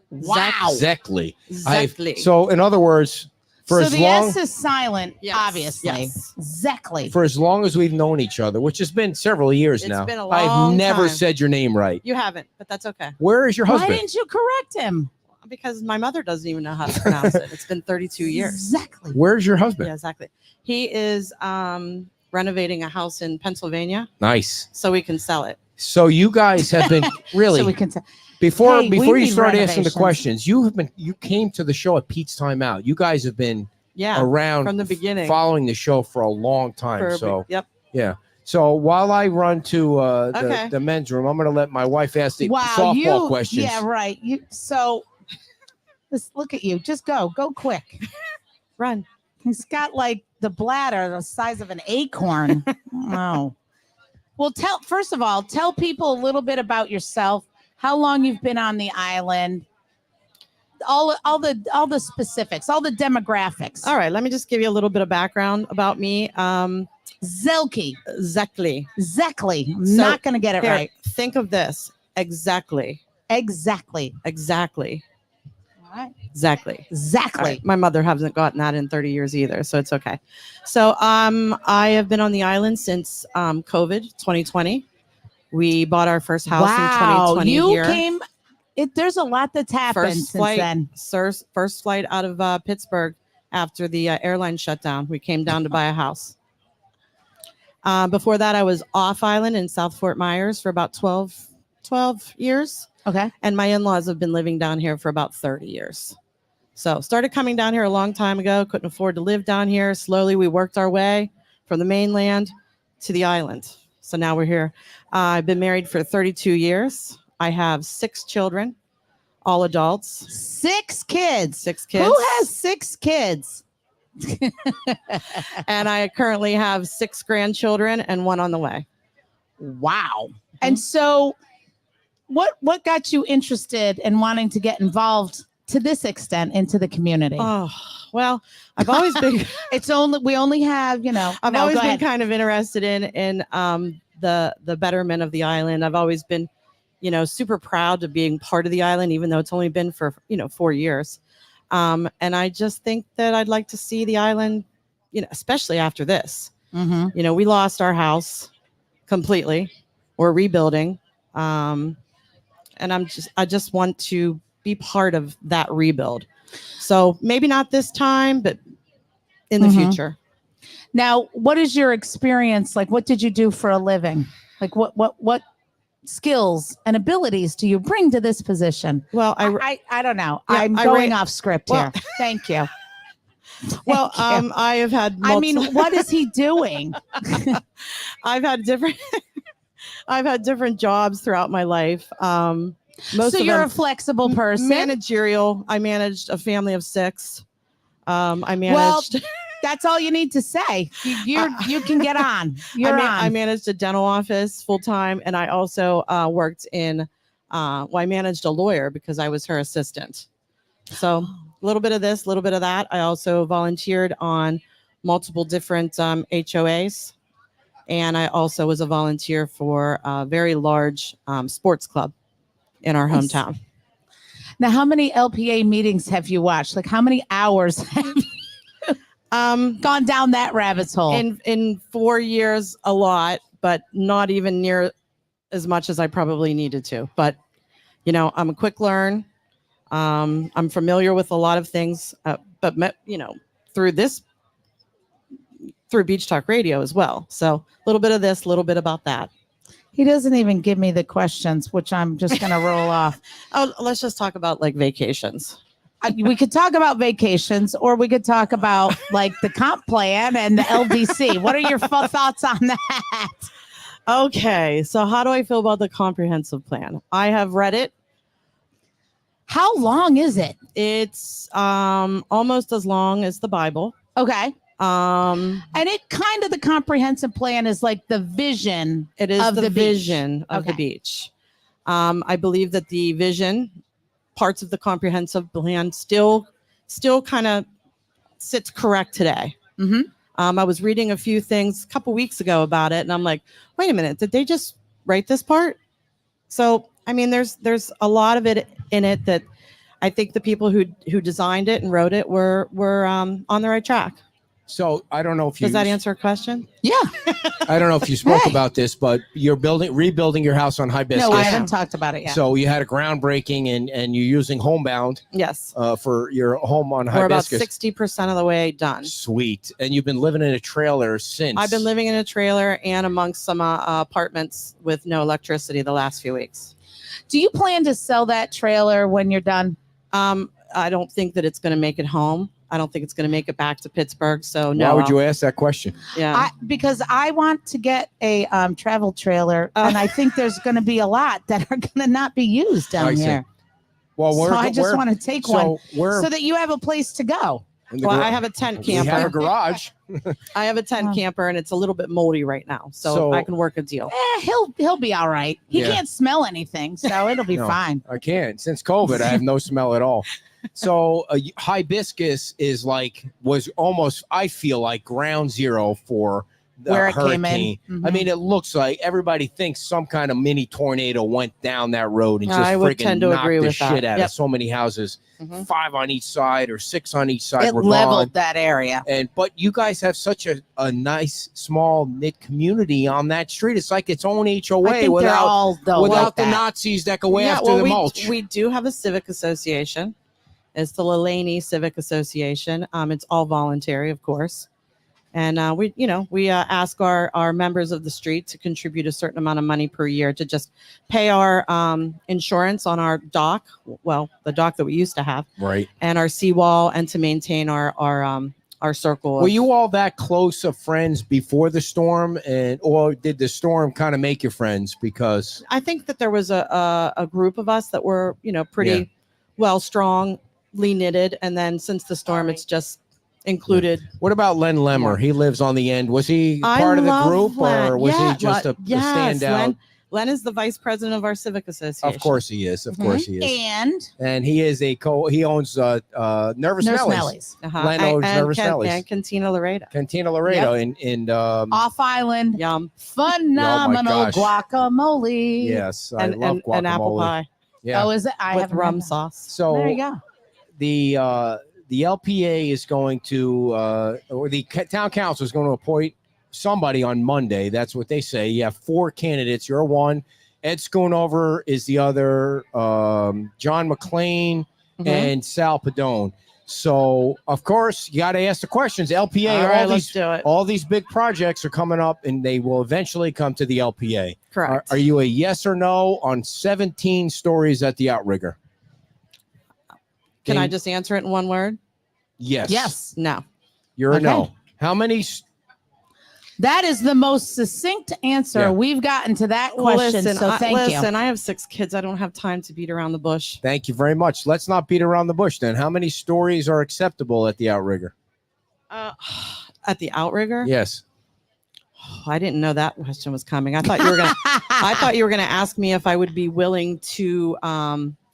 Wow. Exactly. Exactly. So, in other words, for So as the long S is silent, Yes, obviously. yes. Exactly. for as long as we've known each other, which has been several years It's now, been a I've long never time. said your name right. You haven't, but that's okay. Where is your Why husband? didn't you correct him? Because my mother doesn't even know how to pronounce it. It's been 32 years. Exactly. Where's your husband? Yeah, exactly. He is renovating a house in Pennsylvania Nice. so we can sell it. So you guys have been really So we can say, before Hey, we you need start asking the renovations. questions. You came to the show at Pete's Time Out. You guys have been Yeah, around from the beginning. following the show for a long time. For a So big- yep. yeah. So while I run to Okay. the men's room, I'm going to let my wife ask the wow, softball questions. Yeah, right. Let's look at you. Just go quick. Run. He's got like the bladder the size of an acorn. Oh. Well, first of all, tell people a little bit about yourself, how long you've been on the island, all the specifics, all the demographics. All right, let me just give you a little bit of background about me. Zelki. Exactly. Exactly. I'm So, not going to get it Here, right. think of this. Exactly. Exactly. Exactly. All right. Exactly. Exactly. All right, my mother hasn't gotten that in 30 years either, so it's okay. So I have been on the island since COVID 2020. We bought our first house in 2020 you here. came. There's a lot that's happened First since flight, then. first flight out of Pittsburgh after the airline shut down. We came down to buy a house. Before that, I was off island in South Fort Myers for about 12 years. Okay. And my in-laws have been living down here for about 30 years. So started coming down here a long time ago. Couldn't afford to live down here. Slowly, we worked our way from the mainland to the island. So now we're here. I've been married for 32 years. I have 6 children, all adults. 6 kids. 6 kids. Who has 6 kids? And I currently have 6 grandchildren and 1 on the way. Wow. And so what got you interested in wanting to get involved to this extent into the community? Oh, well, I've always been we only have, I've always been kind of interested in the betterment of the island. I've always been, super proud of being part of the island, even though it's only been for, 4 years. And I just think that I'd like to see the island, especially after this. Mm-hmm. We lost our house completely. We're rebuilding. And I just want to be part of that rebuild. So maybe not this time, but in the future. Now, what is your experience like? What did you do for a living? Like what skills and abilities do you bring to this position? Well, I don't know. Yeah, I'm going off script here. Thank you. Well, Thank you. I have had. What is he doing? I've had different jobs throughout my life. Most so of you're them a flexible person. Managerial. I managed a family of 6. I managed. Well, that's all you need to say. You can get on. I managed a dental office full time, and I also worked in. I managed a lawyer because I was her assistant. So a little bit of this, a little bit of that. I also volunteered on multiple different HOAs, and I also was a volunteer for a very large sports club in our hometown. Now, how many LPA meetings have you watched? Like, how many hours have you gone down that rabbit's hole? In 4 years, a lot, but not even near as much as I probably needed to. But, I'm a quick learn. I'm familiar with a lot of things, but through Beach Talk Radio as well. So a little bit of this, a little bit about that. He doesn't even give me the questions, which I'm just going to roll off. Oh, let's just talk about like vacations. We could talk about vacations, or we could talk about like the comp plan and the LDC. What are your thoughts on that? Okay. So how do I feel about the comprehensive plan? I have read it. How long is it? It's almost as long as the Bible. Okay. And it kind of, the comprehensive plan is like the vision. It is of the vision beach. of the beach. I believe that the vision, parts of the comprehensive plan still kind of sits correct today. Mm-hmm. I was reading a few things a couple weeks ago about it, and I'm like, wait a minute, did they just write this part? So, I mean, there's a lot of it in it that I think the people who designed it and wrote it were on the right track. So I don't know if you does that answer a question? Yeah. I don't know if you spoke about this, but you're rebuilding your house on Hibiscus. No, I haven't talked about it yet. So you had a groundbreaking and you're using Homebound. Yes. For your home on We're about Hibiscus. 60% of the way done. Sweet. And you've been living in a trailer since. I've been living in a trailer and amongst some apartments with no electricity the last few weeks. Do you plan to sell that trailer when you're done? I don't think that it's going to make it home. I don't think it's going to make it back to Pittsburgh. So no. Why would you ask that question? Yeah, because I want to get a travel trailer, and I think there's going to be a lot that are going to not be used down here. Well, so I just want to take one so that you have a place to go. Well, I have a tent camper. We have a garage. I have a tent camper, and it's a little bit moldy right now, so I can work a deal. He'll be all right. He can't smell anything, so it'll be fine. I can't. Since COVID, I have no smell at all. So Hibiscus was almost, I feel like, ground zero for the where it hurricane. Came in. Mm-hmm. I mean, it looks like everybody thinks some kind of mini tornado went down that road and just freaking knocked the shit out of so many houses. Mm-hmm. 5 on each side or 6 on each side. It leveled that area. But you guys have such a nice small knit community on that street. It's like its own HOA without the Nazis that go after the mulch. We do have a civic association. It's the Lelaney Civic Association. It's all voluntary, of course. And we ask our members of the street to contribute a certain amount of money per year to just pay our insurance on our dock, well, the dock that we used to have, Right. and our seawall, and to maintain our circle. Were you all that close of friends before the storm, or did the storm kind of make you friends? Because I think that there was a group of us that were, pretty well, strongly knitted, and then since the storm, it's just included. What about Len Lemmer? He lives on the end. Was he part of the group, or was he just a standout? Len is the vice president of our civic association. Of course he is. Of course he is. And he is he owns Nervous Nellies. Len owns Nervous Nellies. And Cantina Laredo. Cantina Laredo in Off Island. Yum. Phenomenal guacamole. Yes, I love guacamole. And apple pie. Yeah. Oh, is it? I with haven't rum had that. sauce. So There you go. The LPA is going to, or the town council is going to appoint somebody on Monday. That's what they say. You have 4 candidates. You're one. Ed Schoonover is the other. John McLean and Sal Padone. So, of course, you got to ask the questions. LPA, let's do it. all these big projects are coming up, and they will eventually come to the LPA. Correct. Are you a yes or no on 17 stories at the Outrigger? Can I just answer it in one word? Yes. Yes. No. You're a no. How many? That is the most succinct answer we've gotten to that question. Thank you. Listen, I have 6 kids. I don't have time to beat around the bush. Thank you very much. Let's not beat around the bush then. How many stories are acceptable at the Outrigger? At the Outrigger? Yes. Oh, I didn't know that question was coming. I thought you were gonna. I thought you were gonna ask me if I would be willing to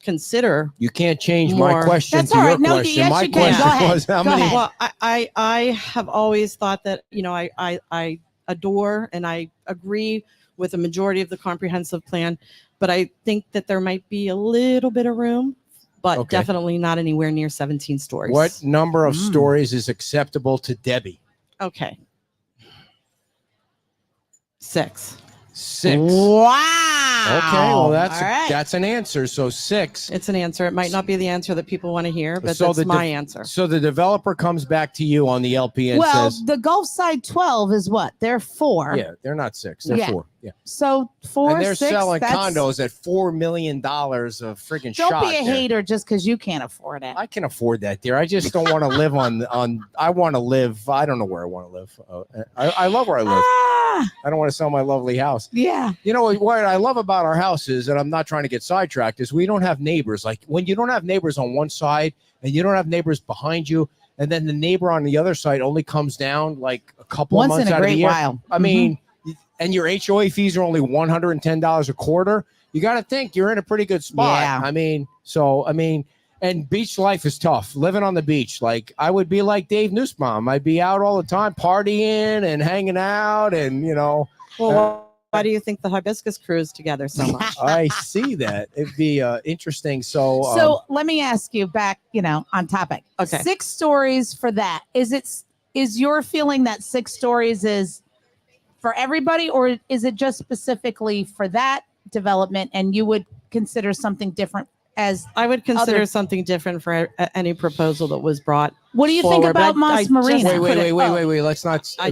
consider. You can't change my question That's to all your right. No, question. yes, My you can. question was how Go many. ahead. Well, I have always thought that I adore and I agree with a majority of the comprehensive plan, but I think that there might be a little bit of room, but definitely not anywhere near 17 stories. What number of stories is acceptable to Debbie? Okay. 6. 6. Wow. Okay, well All right. that's an answer. So 6. It's an answer. It might not be the answer that people want to hear, but So that's my answer. So the developer comes back to you on the LP and Well, says, the Gulf Side 12 is what? They're 4. "Yeah, they're not 6. They're 4. Yeah, So 4, and they're 6. selling that's- condos at $4 million of friggin' Don't shot. be a there. hater just because you can't afford it. I can afford that, dear. I just don't want to live on. I want to live. I don't know where I want to live. I love where I live. Ah, I don't want to sell my lovely house. yeah. You know what I love about our house is, and I'm not trying to get sidetracked, is we don't have neighbors. Like when you don't have neighbors on one side and you don't have neighbors behind you, and then the neighbor on the other side only comes down like a couple of Once months in a out of the great year. while. I mean, and your HOA fees are only $110 a quarter. You got to think you're in a pretty good spot. Yeah. I mean, and beach life is tough. Living on the beach, like I would be like Dave Nussbaum. I'd be out all the time, partying and hanging out, and Well, why do you think the hibiscus crew is together so much? I see that. It'd be interesting. So let me ask you back, on topic. Okay. 6 stories for that. Is your feeling that 6 stories is for everybody, or is it just specifically for that development and you would consider something different as I would consider other- something different for any proposal that was brought. What do you think forward, about but I Moss just Marina? wait. Let's not. I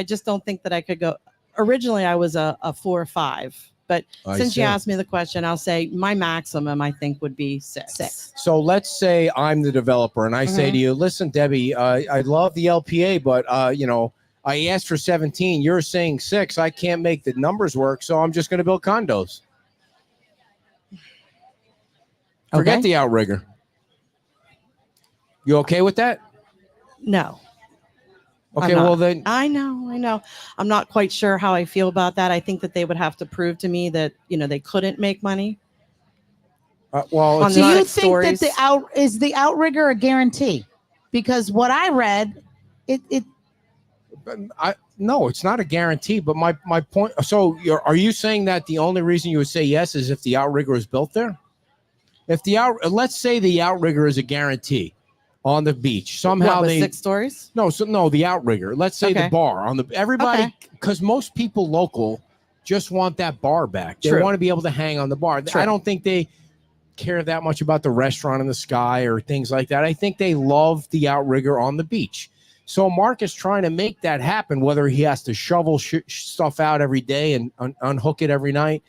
just don't think that I could go. Originally, I was a 4 or 5, but I since see. you asked me the question, I'll say my maximum I think would be 6. So let's say I'm the developer and I say Mhm. to you, listen, Debbie, I love the LPA, but I asked for 17. You're saying 6. I can't make the numbers work, so I'm just going to build condos. Forget the outrigger. You okay with that? No. Okay, I'm not. well then. I know. I'm not quite sure how I feel about that. I think that they would have to prove to me that they couldn't make money. Well, on it's Do not, you think stories. that is the outrigger a guarantee? Because what I read, it no, it's not a guarantee. But my point. So, are you saying that the only reason you would say yes is if the outrigger is built there? If let's say the outrigger is a guarantee on the beach, somehow What, with they 6 stories. no the outrigger. Let's say the Okay. bar on the everybody Okay. because most people local just want that bar back. They True. want to be able to hang on the bar. True. I don't think they care that much about the restaurant in the sky or things like that. I think they love the outrigger on the beach. So Mark is trying to make that happen, whether he has to shovel stuff out every day and unhook it every night.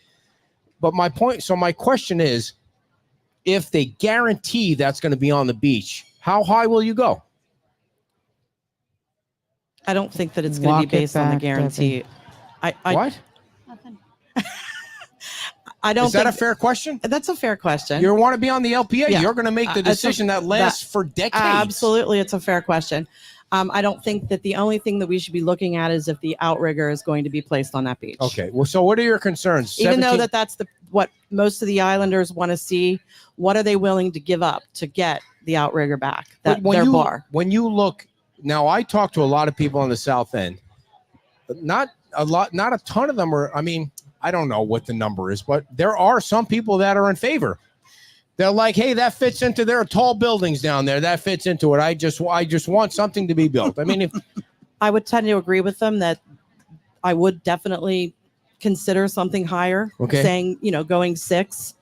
But my question is, if they guarantee that's going to be on the beach, how high will you go? I don't think that it's going to be based on the guarantee. What? Nothing. I don't Is that think a fair question? that's a fair question. You want to be on the LPA. Yeah. You're going to make the decision that lasts for decades. Absolutely, it's a fair question. I don't think that the only thing that we should be looking at is if the outrigger is going to be placed on that beach. Okay. Well, so what are your concerns? Even though that's what most of the islanders want to see, what are they willing to give up to get the outrigger back? Their bar. When you look now, I talk to a lot of people on the South End. Not a ton of them are. I mean, I don't know what the number is, but there are some people that are in favor. They're like, hey, that fits into their tall buildings down there. That fits into it. I just want something to be built. I mean, if I would tend to agree with them that I would definitely consider something higher, saying, going 6,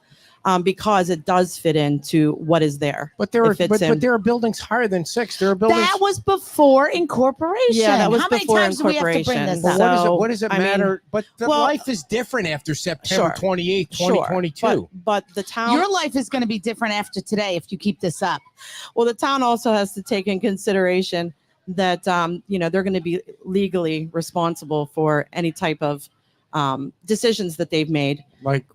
because it does fit into what is there. But there are buildings higher than 6. There are buildings. That was before incorporation. Yeah, that was How many before times do we have to bring incorporation. this up? What does it matter? But life is different after September 28th, 2022. But the town, Your life is going to be different after today if you keep this up. well, the town also has to take in consideration that they're going to be legally responsible for any type of decisions that they've made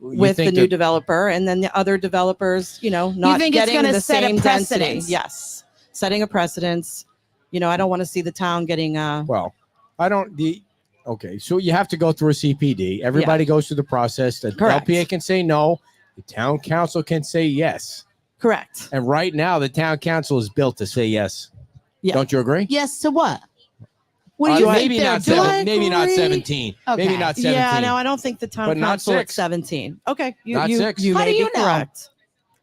with the new developer, and then the other developers, not getting the same density. Yes, setting a precedence. I don't want to see the town getting. Well, I don't. Okay, so you have to go through a CPD. Everybody goes through the process. The LPA can say no. The town council can say yes. Correct. And right now, the town council is built to say yes. Yeah. Don't you agree? Yes to what? What do you maybe not 7, maybe not 17. Okay. Maybe not 17. Yeah, no, I don't think the town council at 17. Okay, not 6. You How may do you be correct.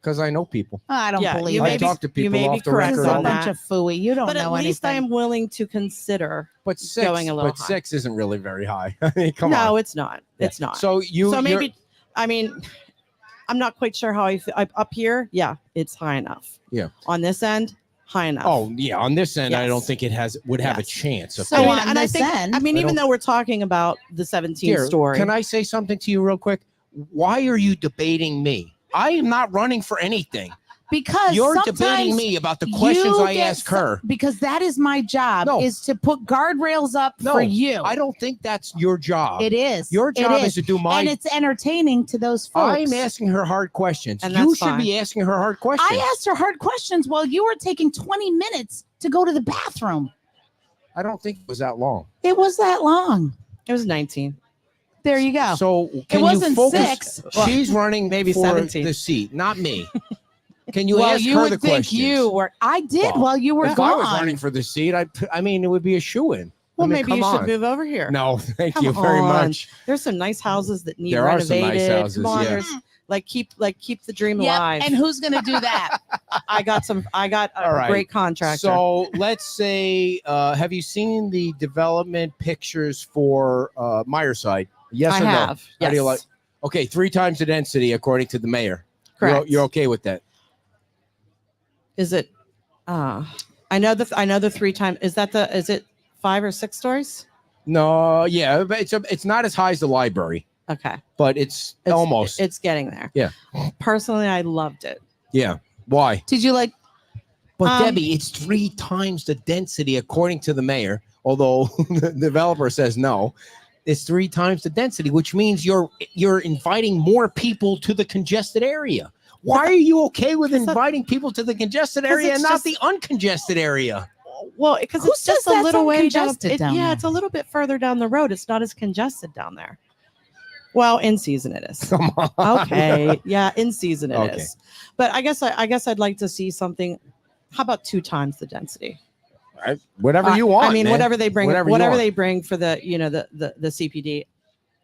Because I know people. I don't believe I talk to people off the record. This is a bunch of phooey. You don't but know at least anything. I am willing to consider going a little high. 6 isn't really very high. I mean, come on. No, it's not. It's not. So maybe, I mean, I'm not quite sure how I feel. Up here, yeah, it's high enough. Yeah. On this end, high enough. Oh, yeah. On this end, Yes. I don't think it would have a chance. Of So getting- on this end, even though we're talking about the 17 Here, story. Can I say something to you real quick? Why are you debating me? I am not running for anything. because You're sometimes debating me about the questions you I get ask her. because that is my job, No. is to put guardrails up for you. I don't think that's your job. It is. Your It job is to do and it's entertaining to those folks. I'm asking her hard questions. And You that's should fine. be asking her hard questions. I asked her hard questions while you were taking 20 minutes to go to the bathroom. I don't think it was that long. It was that long. It was 19. There you go. So can wasn't you focus? 6. She's running maybe for 17. the seat, not me. Can you well, ask you her would the think questions? you were. I did Well, while you were if gone. I was running for the seat, I mean, it would be a shoo-in. Well, I mean, maybe you come should on. move over here. No, thank Come you very on. much. There's some nice houses that need There are some renovated. nice houses, Come on, yeah. there's keep the dream Yep, alive. and who's going to do that? I got a All right. great contractor. So let's say, have you seen the development pictures for Myerside? Yes I or no? have. How Yes. do you like? Okay, 3 times the density according to the mayor. Correct. You're okay with that? Is it? I know the 3 times. Is it 5 or 6 stories? No, yeah, but it's not as high as the library, Okay. but it's almost. It's getting there. Yeah. Personally, I loved it. Yeah. Why? Did you like? But Debbie, it's 3 times the density according to the mayor. Although the developer says no, it's 3 times the density, which means you're inviting more people to the congested area. Why are you okay with inviting people to the congested area and not the uncongested area? Well, because Who it's just says a little that's way down. uncongested down Yeah, there? it's a little bit further down the road. It's not as congested down there. Well, in season it is. Come on. Okay. Yeah, in season it is. Okay. But I guess I'd like to see something. How about 2 times the density? Whatever you want. I mean, man. whatever they bring, Whatever you whatever want. they bring for the the CPD.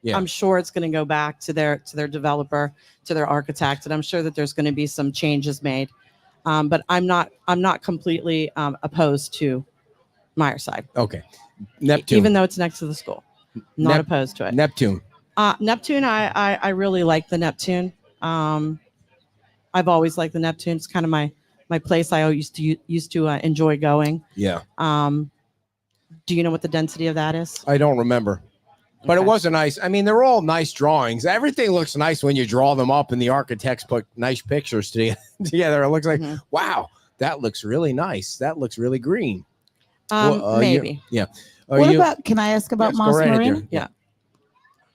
Yeah. I'm sure it's going to go back to their developer, to their architect, and I'm sure that there's going to be some changes made. But I'm not completely opposed to Myerside, Okay. Neptune. even though it's next to the school. Not opposed to it. Neptune. Neptune, I really like the Neptune. I've always liked the Neptune. It's kind of my place. I used to enjoy going. Yeah. Do you know what the density of that is? I don't remember. But it Okay. was a nice, I mean, they're all nice drawings. Everything looks nice when you draw them up and the architects put nice pictures together. It looks like, Mhm. wow, that looks really nice. That looks really green. Well, Maybe. Yeah. What about? Can I ask about Yes, go Moss right ahead, Marina? dear. Yeah.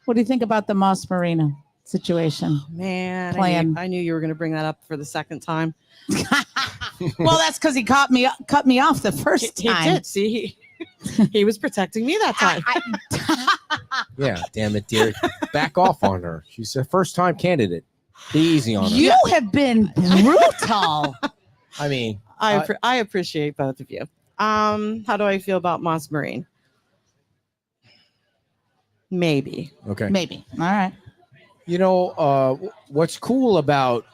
What do you think about the Moss Marina situation? Man, Plan. I knew you were going to bring that up for the second time. Well, that's because he cut me off the first He time. did. See, he was protecting me that time. Yeah, damn it, dear. Back off on her. She's a first time candidate. Be easy on her. You have been brutal. I mean, I appreciate both of you. How do I feel about Moss Marine? Maybe. okay. Maybe. All right. You know, what's cool about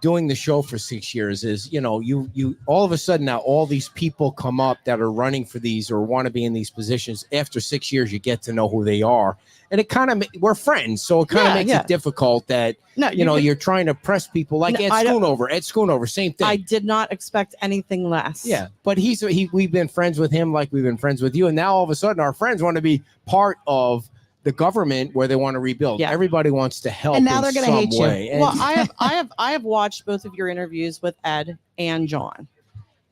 doing the show for 6 years is, you know, you all of a sudden now all these people come up that are running for these or want to be in these positions. After 6 years, you get to know who they are, and it kind of we're friends, so it kind of makes it difficult that you're trying to press people like Ed Schoonover, same thing. I did not expect anything less. Yeah, but we've been friends with him like we've been friends with you, and now all of a sudden our friends want to be part of the government where they want to rebuild. Yeah. Everybody wants to help. And now in they're gonna some hate you. way. And Well, I have watched both of your interviews with Ed and John,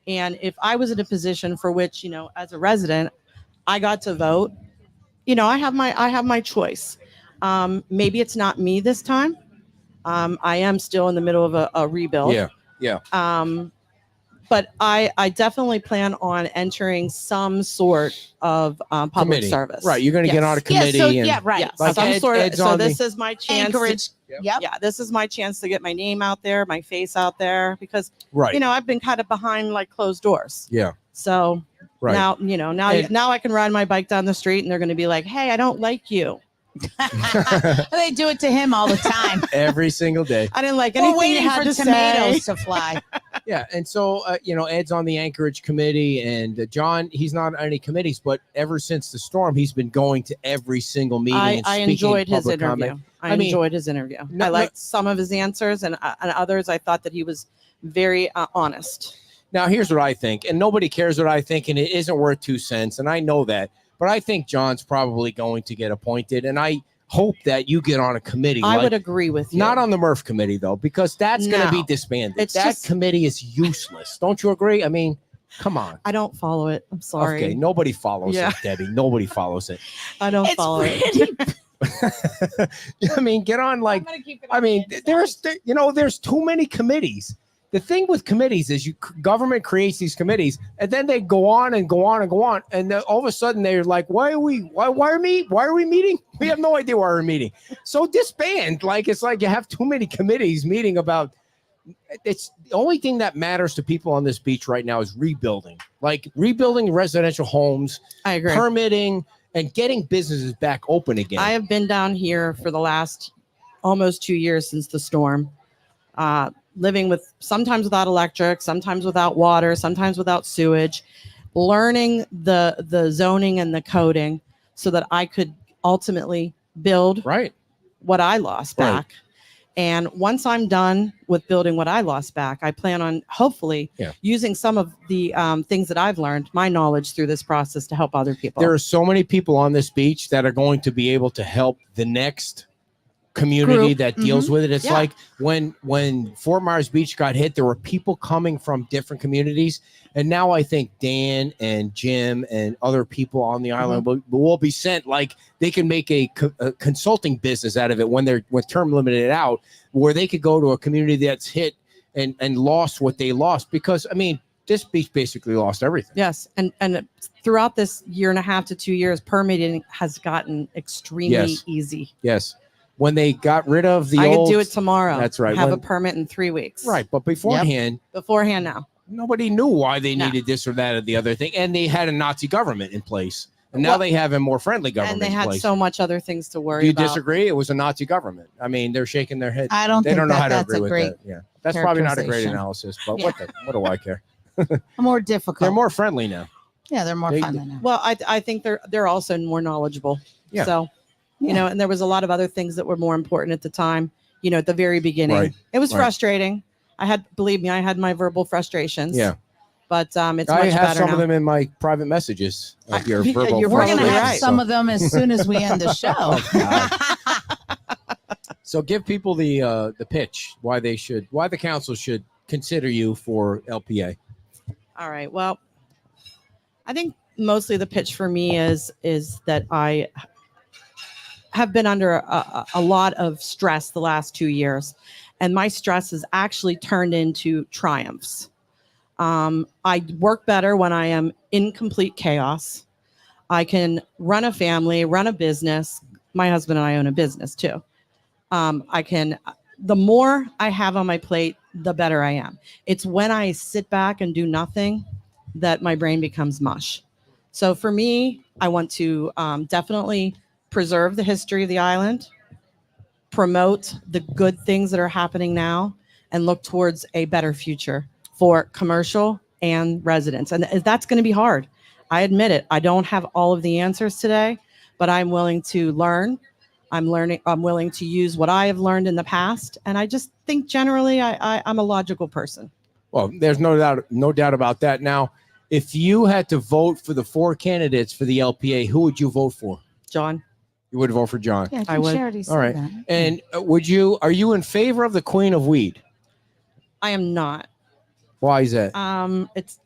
and if I was in a position for which, you know, as a resident, I got to vote, you know, I have my choice. Maybe it's not me this time. I am still in the middle of a rebuild. Yeah. But I definitely plan on entering some sort of public Committee. service. Right, you're going to get on a committee. Right. Yeah, Like some sort of. Ed's So on this is my chance. Anchorage. Yep. Yeah, this is my chance to get my name out there, my face out there, because Right. you know I've been kind of behind like closed doors. Yeah. So Right. now And- now I can ride my bike down the street and they're going to be like, "Hey, I don't like you. They do it to him all the time. Every single day. I didn't like anything We're you waiting had for to tomatoes say." to fly. Yeah. And so, Ed's on the Anchorage committee, and John, he's not on any committees, but ever since the storm, he's been going to every single meeting. I and speaking enjoyed his public interview. comment. I mean, enjoyed his interview. No- I liked some of his answers, and others I thought that he was very honest. Now, here's what I think, and nobody cares what I think, and it isn't worth 2 cents, and I know that, but I think John's probably going to get appointed, and I hope that you get on a committee. I would agree with you. Not on the Murph committee, though, because that's going to be No. disbanded. It's that just- committee is useless. Don't you agree? I mean, come on. I don't follow it. I'm sorry. Okay, nobody follows Yeah. it, Debbie. Nobody follows it. I don't It's follow it. pretty. I mean, get on like, I mean, there's too many committees. The thing with committees is government creates these committees and then they go on and go on and go on. And then all of a sudden they're like, why are we meeting? We have no idea why we're meeting. So disband. Like, it's like you have too many committees meeting about, it's the only thing that matters to people on this beach right now is rebuilding residential homes, I agree. permitting, and getting businesses back open again. I have been down here for the last almost 2 years since the storm, living with sometimes without electric, sometimes without water, sometimes without sewage, learning the zoning and the coding so that I could ultimately build right. what I lost Right. back. And once I'm done with building what I lost back, I plan on hopefully using some of the things that I've learned, my knowledge through this process to help other people. There are so many people on this beach that are going to be able to help the next community Group. that deals with it. It's Yeah. like when Fort Myers Beach got hit, there were people coming from different communities. And now I think Dan and Jim and other people on the island will be sent, like they can make a consulting business out of it when term limited out, where they could go to a community that's hit and lost what they lost. Because I mean, this beach basically lost everything. Yes. And throughout this 1.5 to 2 years, permitting has gotten extremely easy. Yes. When they got rid of the I old, could do it tomorrow. That's right. Have When- a permit in 3 weeks. Right. But beforehand, Now. nobody knew why they No. needed this or that or the other thing. And they had a Nazi government in place. And now Well, they have a more friendly government And they in had place. so much other things to worry Do you about. disagree? It was a Nazi government. I mean, they're shaking their head. I don't They think don't know how to that's agree a with great. that. Yeah. That's probably not a great characterization. analysis, but Yeah. what do I care? More difficult. They're more friendly now. Yeah, they're more they- fun than now. Well, I think they're also more knowledgeable. Yeah. So, you Yeah. know, and there was a lot of other things that were more important at the time. You know, at the very beginning, Right. it was Right. frustrating. Believe me, I had my verbal frustrations. Yeah. but it's I much have better some now. of them in my private messages of your You're verbal. You're We're going to probably have right. some of them as soon as we end the show. So give people the pitch why the council should consider you for LPA. All right. Well, I think mostly the pitch for me is that I have been under a lot of stress the last 2 years, and my stress has actually turned into triumphs. I work better when I am in complete chaos. I can run a family, run a business. My husband and I own a business too. The more I have on my plate, the better I am. It's when I sit back and do nothing that my brain becomes mush. So for me, I want to definitely preserve the history of the island, promote the good things that are happening now, and look towards a better future for commercial and residents. And that's going to be hard. I admit it. I don't have all of the answers today, but I'm willing to learn. I'm willing to use what I have learned in the past. And I just think generally I'm a logical person. Well, there's no doubt about that. Now, if you had to vote for the 4 candidates for the LPA, who would you vote for? John? You would vote for John. Yeah, I would. Charity said All right. that. And are you in favor of the Queen of Weed? I am not. Why is that? It's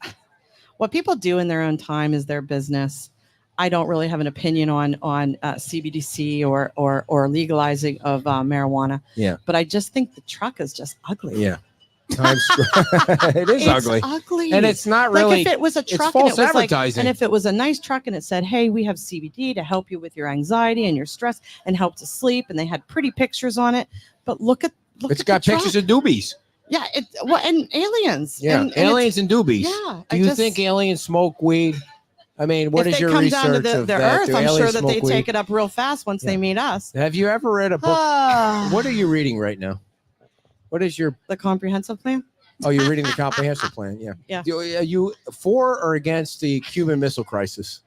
what people do in their own time is their business. I don't really have an opinion on CBDC or legalizing of marijuana. Yeah. But I just think the truck is just ugly. Yeah. It is ugly. Ugly. And it's not Like really. if it was a it's truck false and it was like, advertising. and if it was a nice truck and it said, "Hey, we have CBD to help you with your anxiety and your stress and help to sleep," and they had pretty pictures on it, but look at It's at got the pictures truck. of doobies. Yeah, and aliens. Yeah, and aliens and doobies. Yeah, Do you think aliens smoke weed? I mean, what if is they your come research down to the of Earth, that? Do I'm sure aliens that they smoke weed? take it up real fast once Yeah. they meet us. Have you ever read a book? What are you reading right now? What is your? The comprehensive plan? Oh, you're reading the comprehensive plan. Yeah. Yeah. Are you for or against the Cuban Missile Crisis?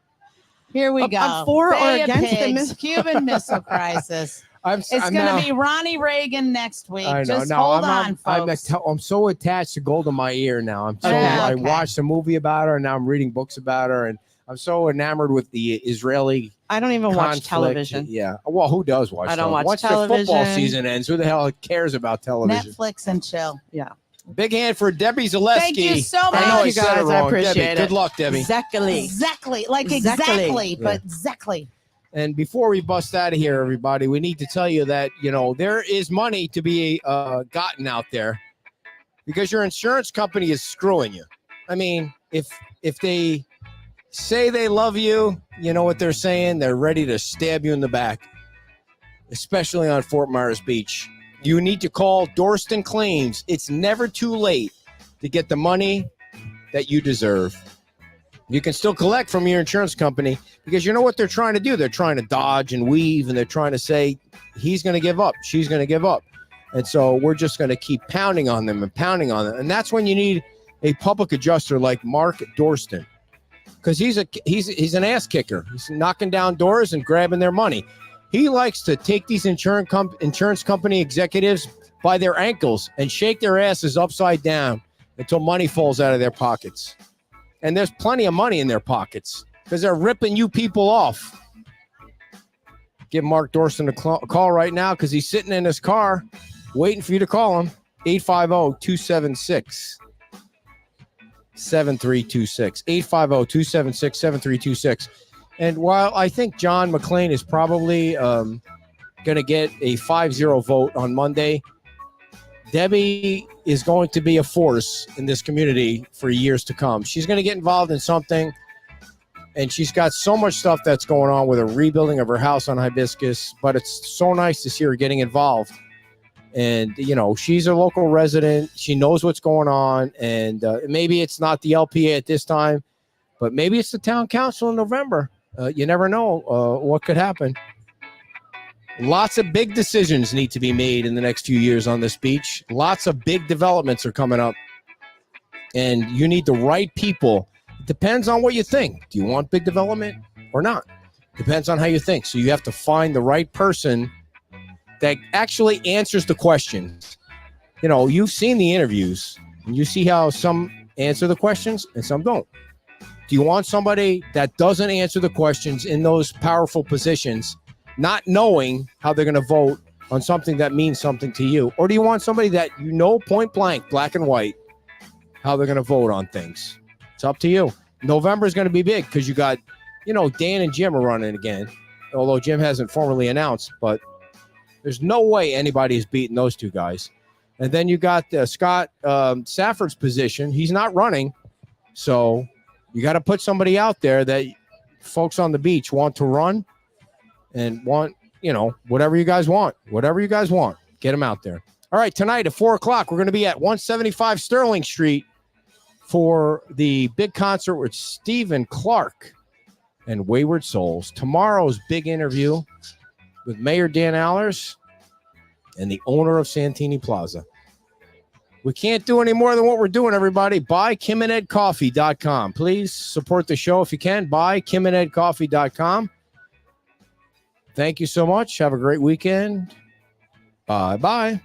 Here we I'm go. for or Bay of against the Pigs, Cuban Missile Crisis. It's going to be Ronnie Reagan next week. I know. Just No, hold I'm folks. I'm so attached to Golda Meir now. Okay. I watched a movie about her, and now I'm reading books about her, and I'm so enamored with the Israeli. I don't even watch conflict. television. Yeah. Well, who does watch? I don't television? watch Once the football television. season ends, who the hell cares about television? Netflix and chill. Yeah. Big hand for Debbie Zeleski. Thank you so much. I know I you said guys. it I wrong. appreciate Debbie, it. good luck, Debbie. Exactly. Exactly. Like Exactly. exactly, but exactly. And before we bust out of here, everybody, we need to tell you that, there is money to be gotten out there because your insurance company is screwing you. I mean, if they say they love you, you know what they're saying? They're ready to stab you in the back, especially on Fort Myers Beach. You need to call Dorston Claims. It's never too late to get the money that you deserve. You can still collect from your insurance company because you know what they're trying to do? They're trying to dodge and weave, and they're trying to say, he's going to give up. She's going to give up. And so we're just going to keep pounding on them. And that's when you need a public adjuster like Mark Dorston, because he's an ass kicker. He's knocking down doors and grabbing their money. He likes to take these insurance company executives by their ankles and shake their asses upside down until money falls out of their pockets. And there's plenty of money in their pockets because they're ripping you people off. Give Mark Dorston a call right now because he's sitting in his car waiting for you to call him. 850-276-7326. 850-276-7326. And while I think John McClain is probably going to get a 5-0 vote on Monday, Debbie is going to be a force in this community for years to come. She's going to get involved in something, and she's got so much stuff that's going on with a rebuilding of her house on Hibiscus, but it's so nice to see her getting involved. And, she's a local resident. She knows what's going on, and maybe it's not the LPA at this time, but maybe it's the town council in November. You never know what could happen. Lots of big decisions need to be made in the next few years on this beach. Lots of big developments are coming up. And you need the right people. It depends on what you think. Do you want big development or not? Depends on how you think. So you have to find the right person that actually answers the questions. You've seen the interviews. And you see how some answer the questions and some don't. Do you want somebody that doesn't answer the questions in those powerful positions, not knowing how they're going to vote on something that means something to you? Or do you want somebody that you know point blank, black and white, how they're going to vote on things? It's up to you. November is going to be big because you got, Dan and Jim are running again, although Jim hasn't formally announced, but there's no way anybody is beating those two guys. And then you got Scott Safford's position. He's not running, so you got to put somebody out there that folks on the beach want to run and want, whatever you guys want. Whatever you guys want, get them out there. All right, tonight at 4 o'clock, we're going to be at 175 Sterling Street for the big concert with Stephen Clark and Wayward Souls. Tomorrow's big interview with Mayor Dan Allers and the owner of Santini Plaza. We can't do any more than what we're doing, everybody. Buy KimandEdCoffee.com. Please support the show if you can. Buy KimandEdCoffee.com. Thank you so much. Have a great weekend. Bye-bye.